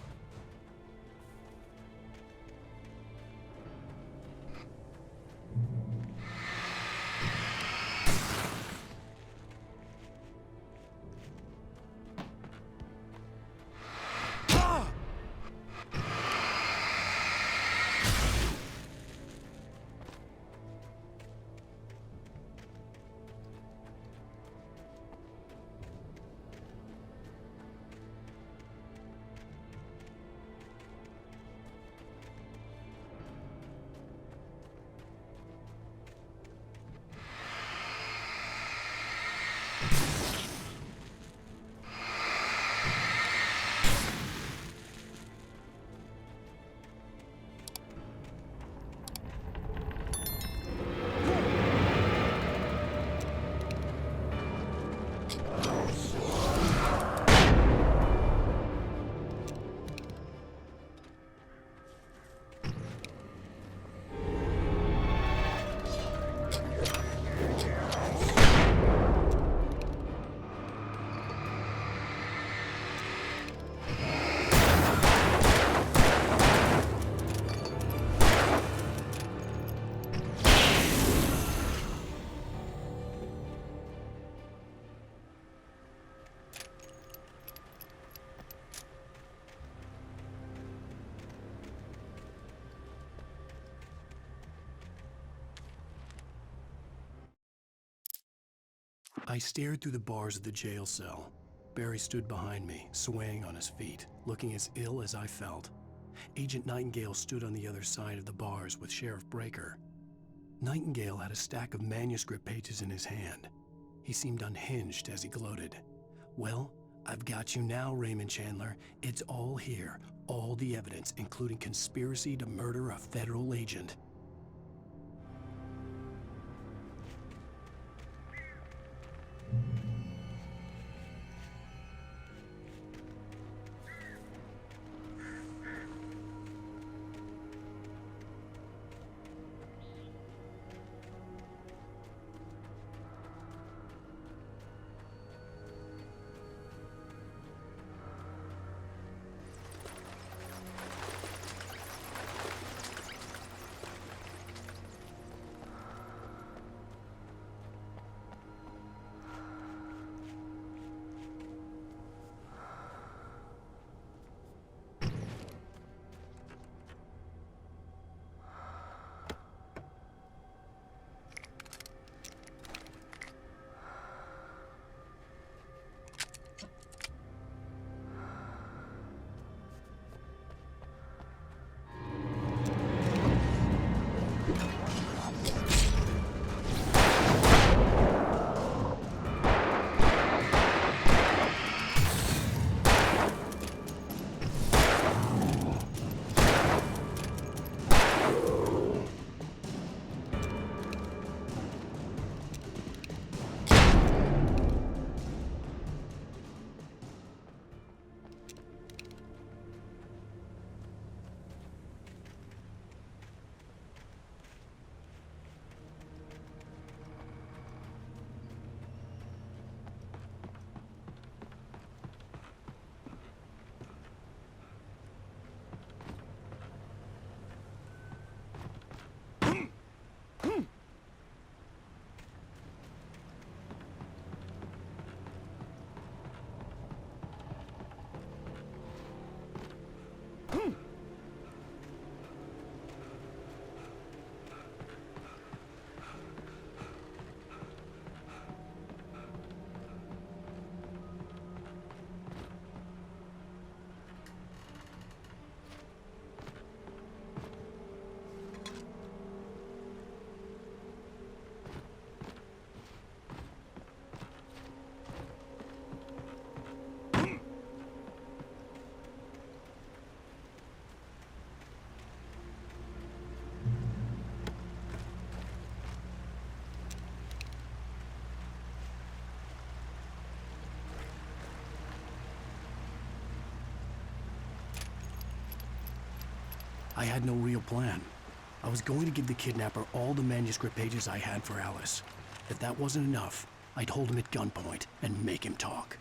I stared through the bars of the jail cell. Barry stood behind me, swaying on his feet, looking as ill as I felt. Agent Nightingale stood on the other side of the bars with Sheriff Breaker. Nightingale had a stack of manuscript pages in his hand. He seemed unhinged as he gloated. "Well, I've got you now, Raymond Chandler. It's all here, all the evidence, including conspiracy to murder a federal agent." I had no real plan. I was going to give the kidnapper all the manuscript pages I had for Alice. If that wasn't enough, I'd hold him at gunpoint and make him talk.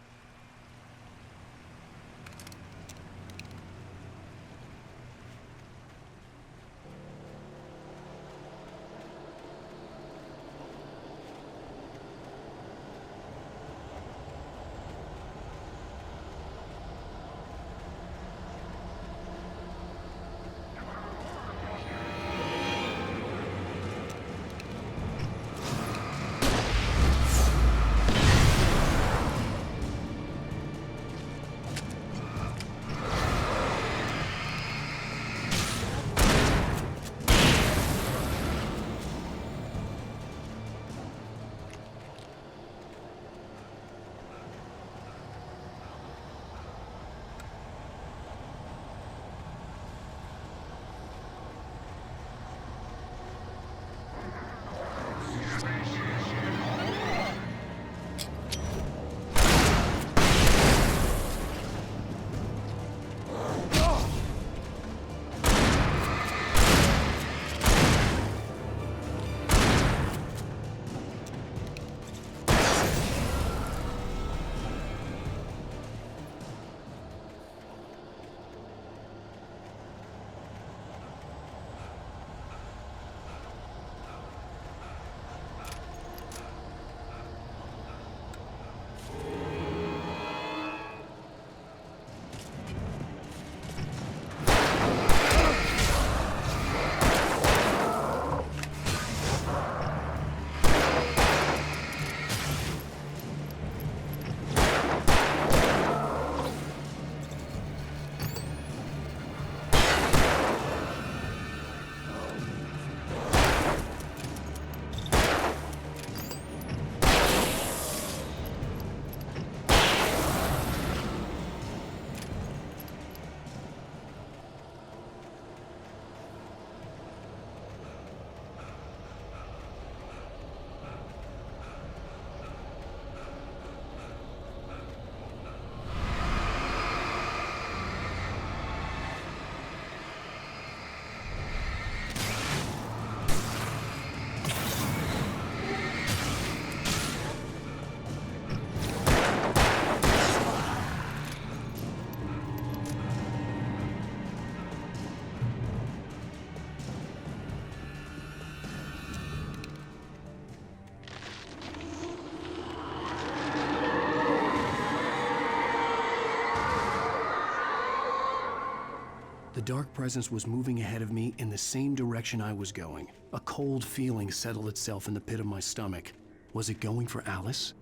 The dark presence was moving ahead of me in the same direction I was going. A cold feeling settled itself in the pit of my stomach. Was it going for Alice?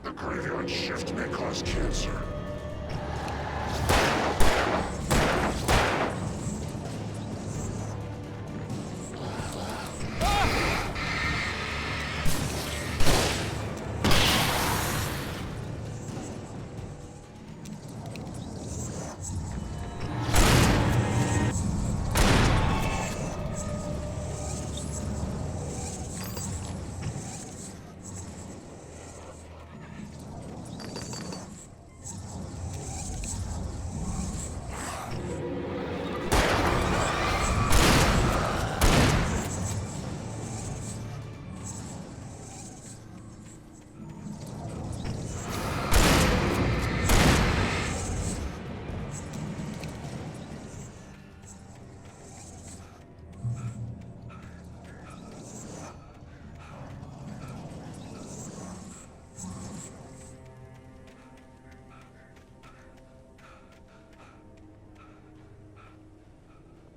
The graveyard shift may cause cancer.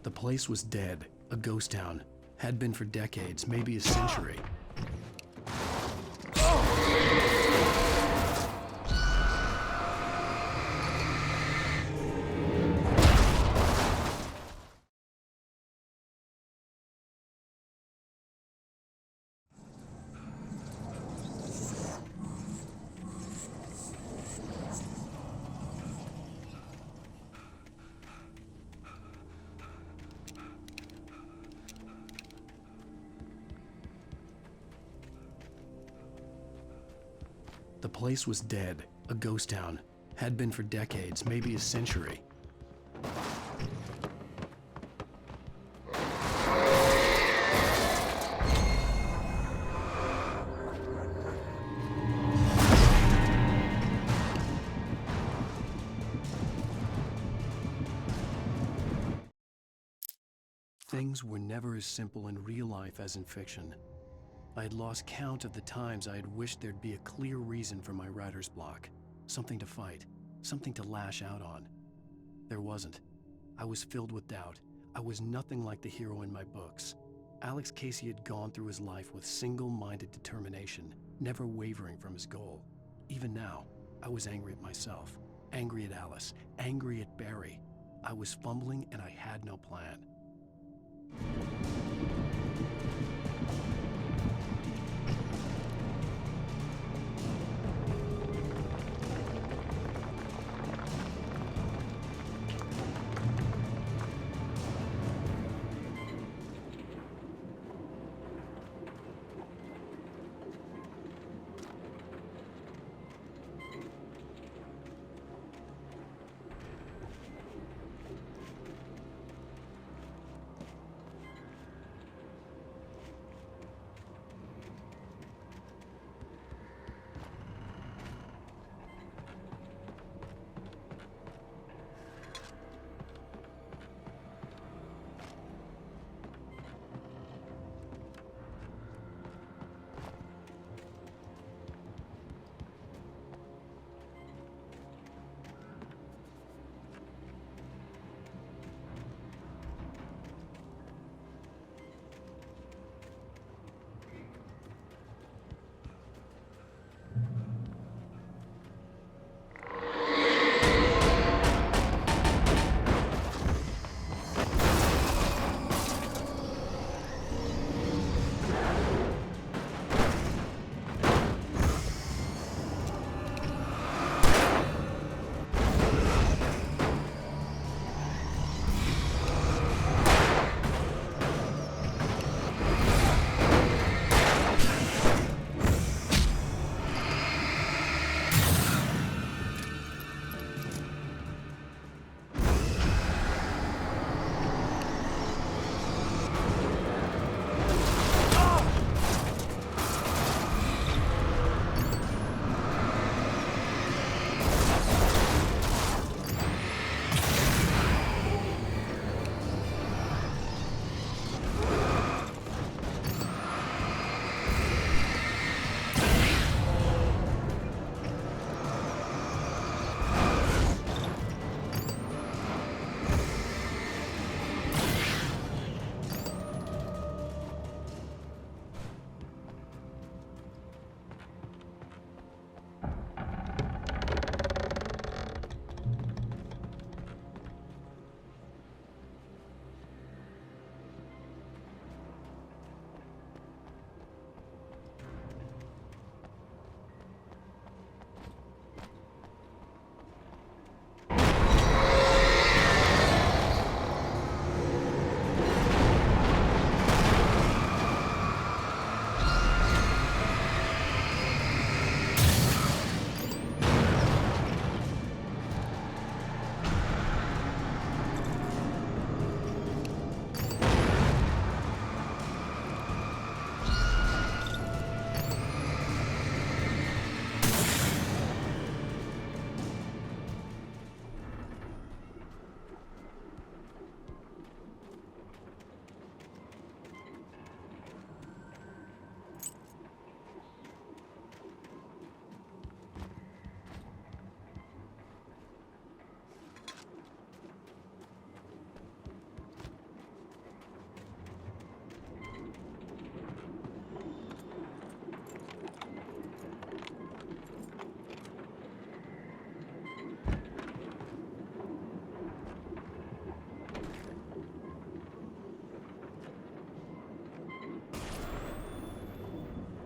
The place was dead, a ghost town. Had been for decades, maybe a century. The place was dead, a ghost town. Had been for decades, maybe a century. Things were never as simple in real life as in fiction. I had lost count of the times I had wished there'd be a clear reason for my writer's block. Something to fight, something to lash out on. There wasn't. I was filled with doubt. I was nothing like the hero in my books. Alex Casey had gone through his life with single-minded determination, never wavering from his goal. Even now, I was angry at myself, angry at Alice, angry at Barry. I was fumbling and I had no plan.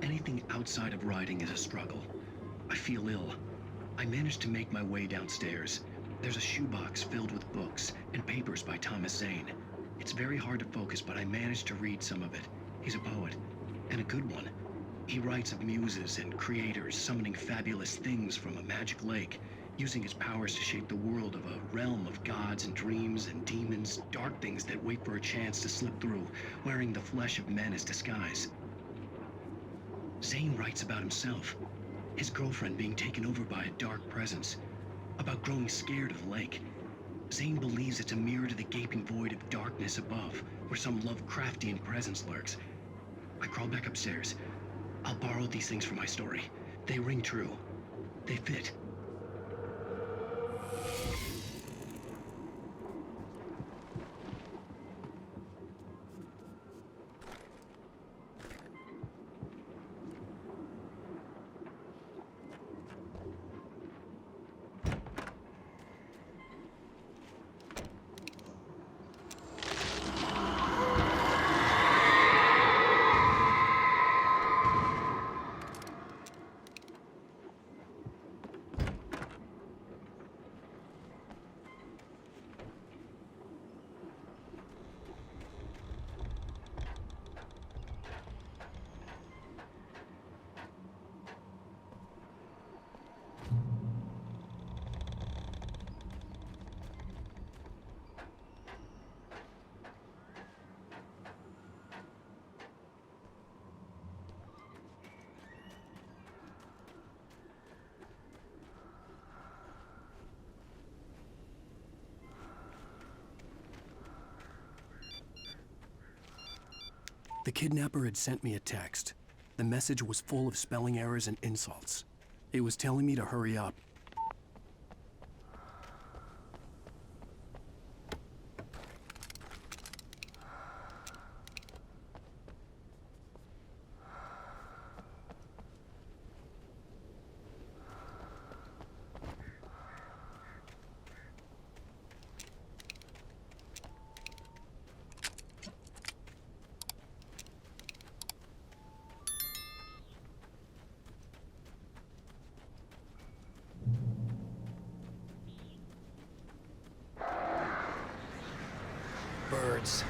Anything outside of writing is a struggle. I feel ill. I managed to make my way downstairs. There's a shoebox filled with books and papers by Thomas Zane. It's very hard to focus, but I managed to read some of it. He's a poet, and a good one. He writes of muses and creators summoning fabulous things from a magic lake, using his powers to shape the world of a realm of gods and dreams and demons, dark things that wait for a chance to slip through, wearing the flesh of men as disguise. Zane writes about himself, his girlfriend being taken over by a dark presence, about growing scared of the lake. Zane believes it's a mirror to the gaping void of darkness above, where some Lovecraftian presence lurks. I crawl back upstairs. I'll borrow these things for my story. They ring true. They fit. The kidnapper had sent me a text. The message was full of spelling errors and insults. It was telling me to hurry up. Birds.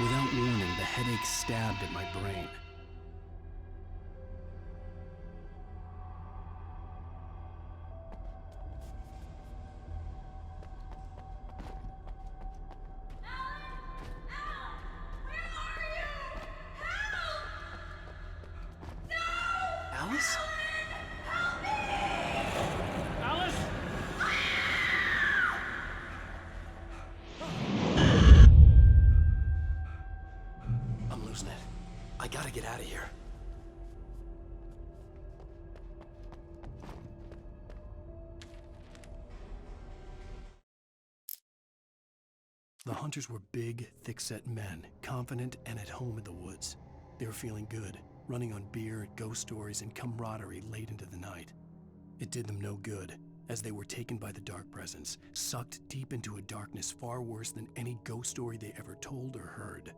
Without warning, the headache stabbed at my brain. Alice? Alice? I'm losing it. I gotta get out of here. The hunters were big, thick-set men, confident and at home in the woods. They were feeling good, running on beer, ghost stories, and camaraderie late into the night. It did them no good, as they were taken by the dark presence, sucked deep into a darkness far worse than any ghost story they ever told or heard.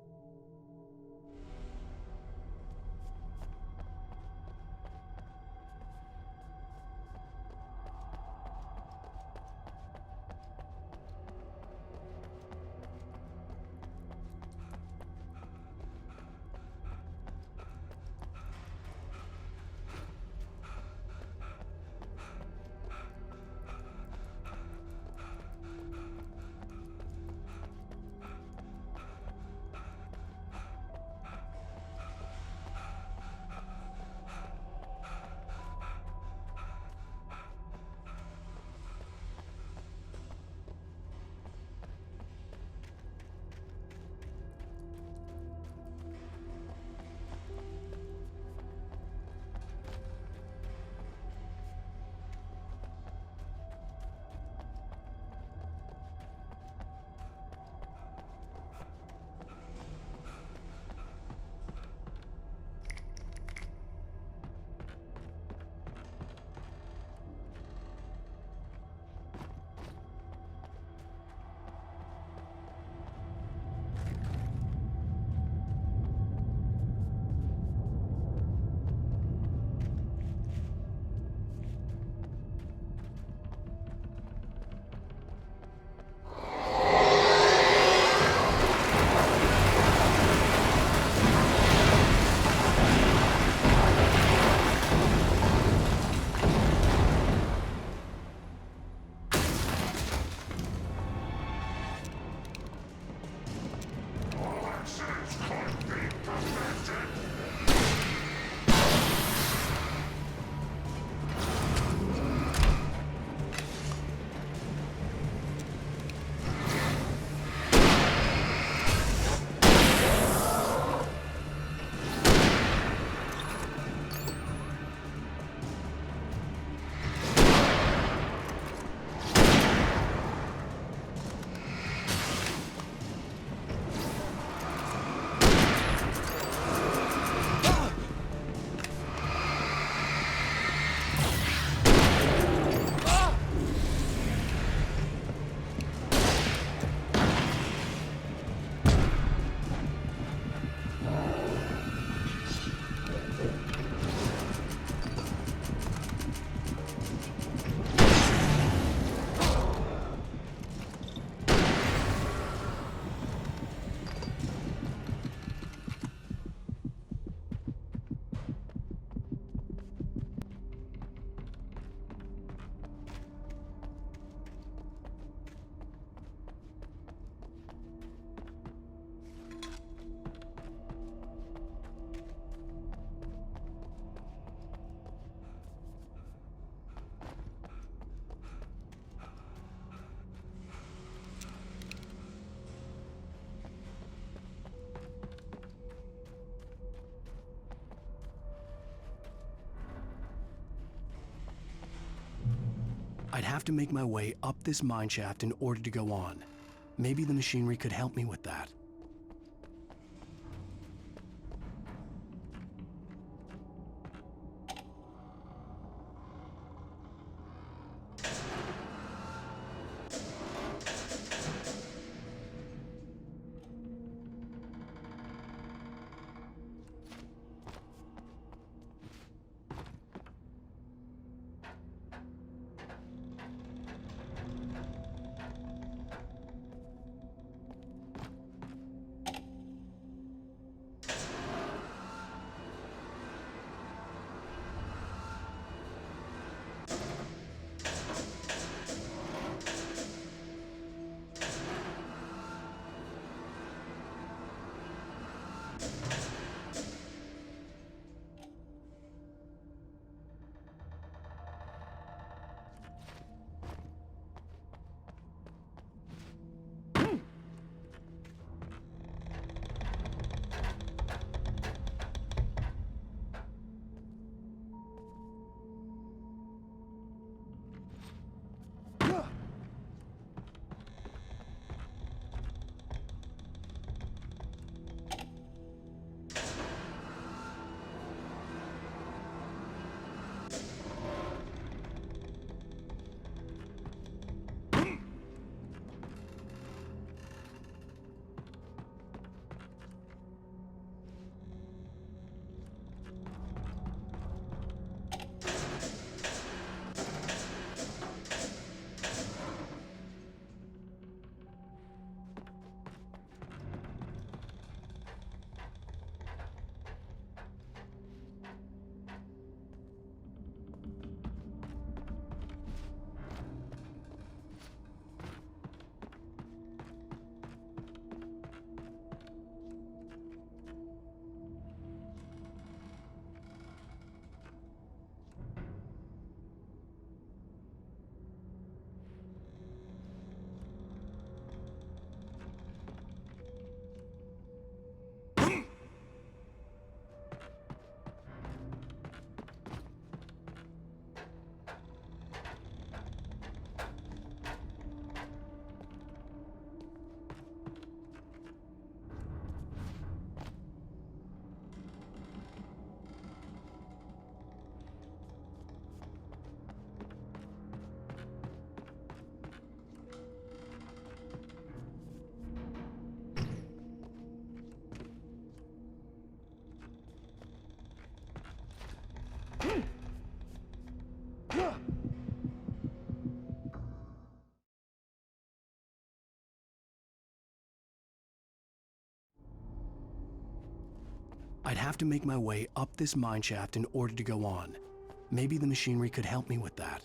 I'd have to make my way up this mine shaft in order to go on. Maybe the machinery could help me with that. I'd have to make my way up this mine shaft in order to go on. Maybe the machinery could help me with that.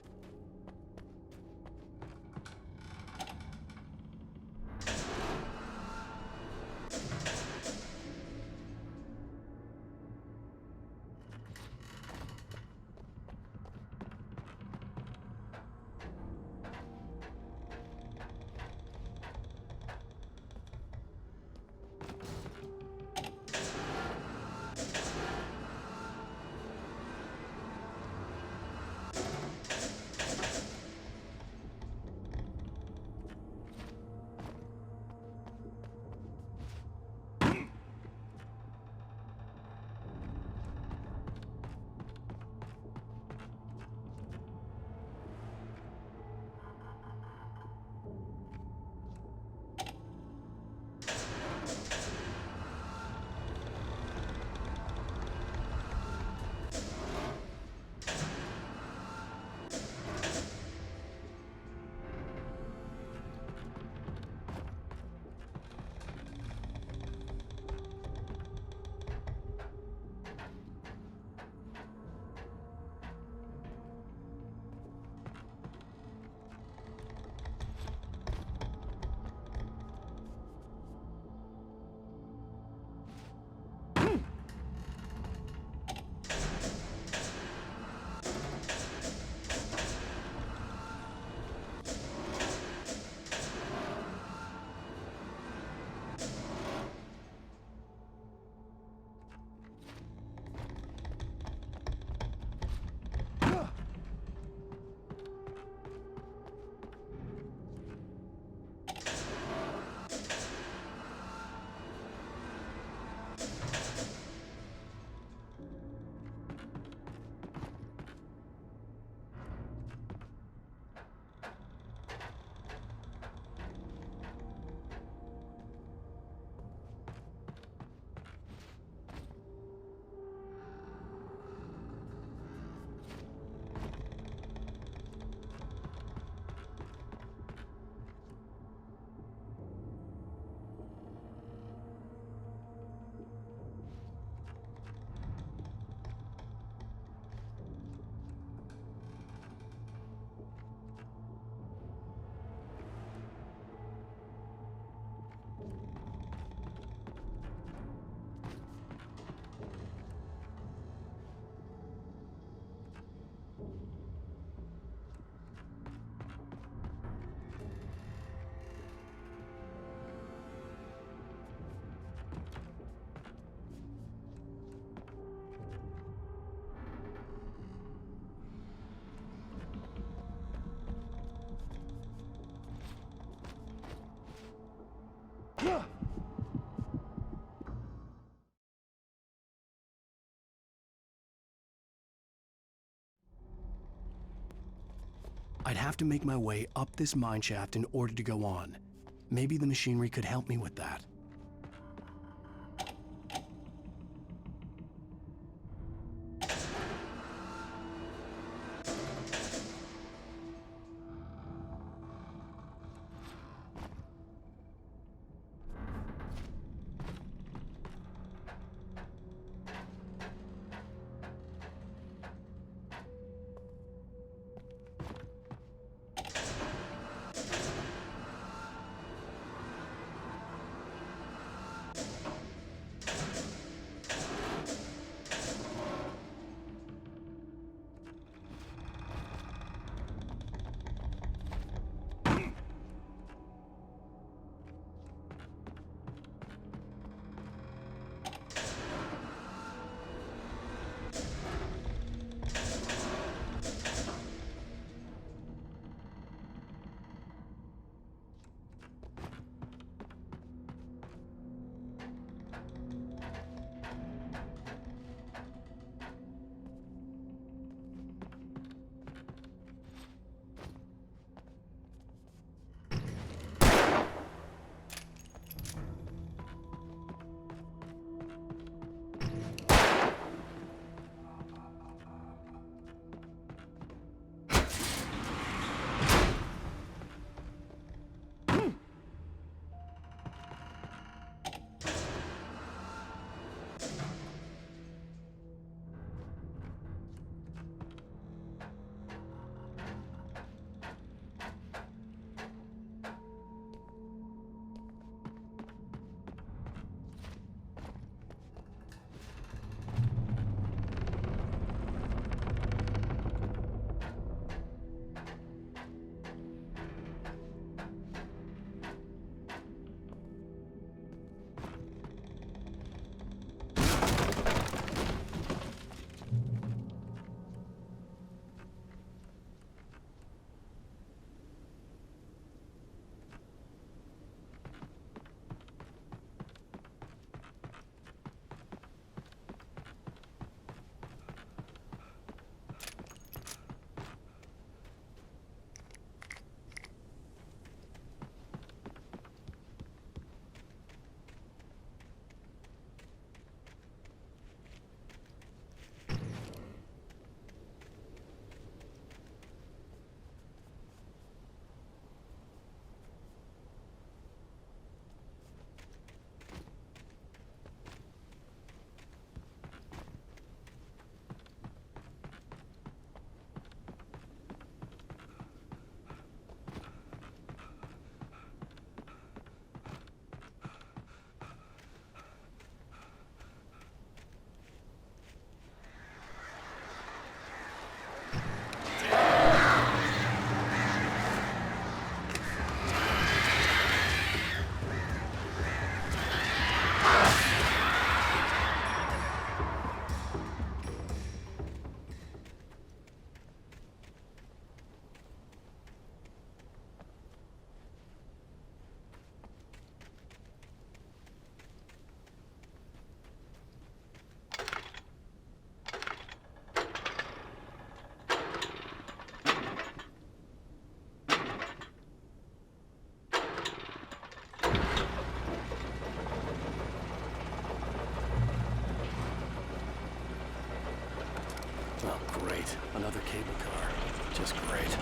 I'd have to make my way up this mine shaft in order to go on. Maybe the machinery could help me with that. Oh, great. Another cable car. Just great.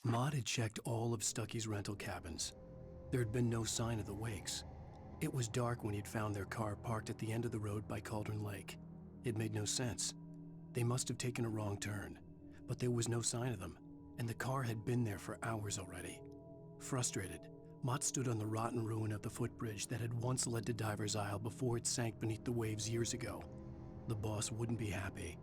Maud had checked all of Stucky's rental cabins. There had been no sign of the Wakes. It was dark when he'd found their car parked at the end of the road by Cauldron Lake. It made no sense. They must have taken a wrong turn, but there was no sign of them, and the car had been there for hours already. Frustrated, Mott stood on the rotten ruin of the footbridge that had once led to Diver's Isle before it sank beneath the waves years ago. The boss wouldn't be happy.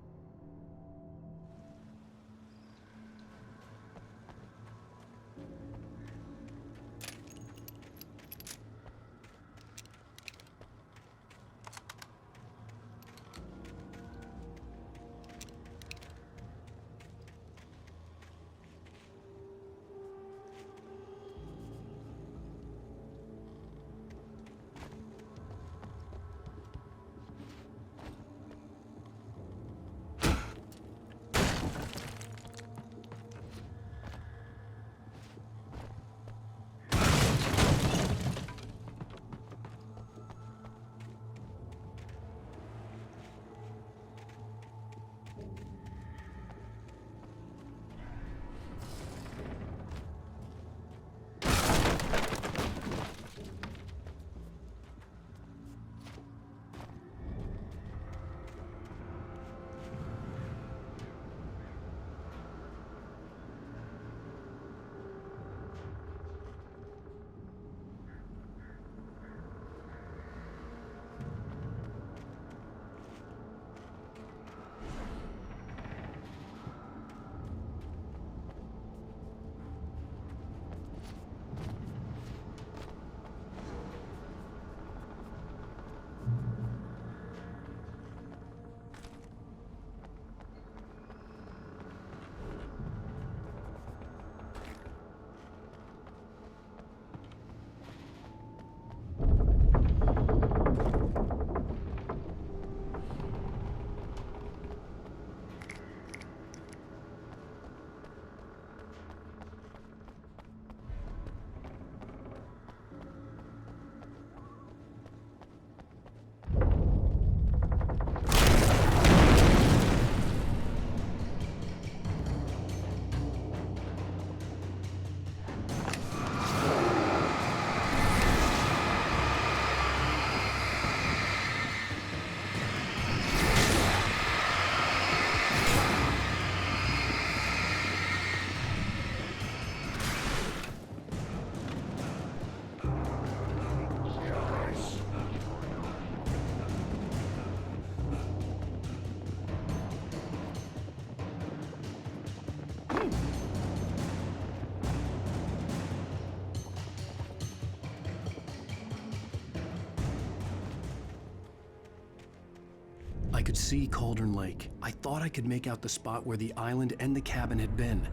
I could see Cauldron Lake. I thought I could make out the spot where the island and the cabin had been.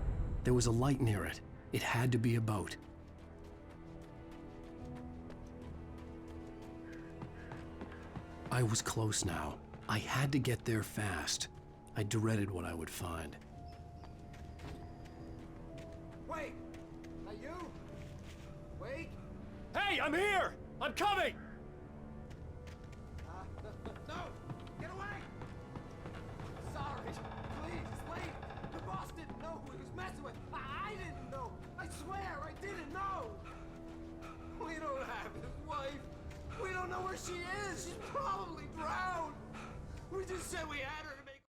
There was a light near it. It had to be a boat. I was close now. I had to get there fast. I dreaded what I would find. Wait! Are you? Wait! Hey, I'm here! I'm coming! No! Get away! Sorry. Please, wait! The boss didn't know who he was messing with. I didn't know. I swear I didn't know. We don't have his wife. We don't know where she is. She's probably drowned. We just said we had her to make...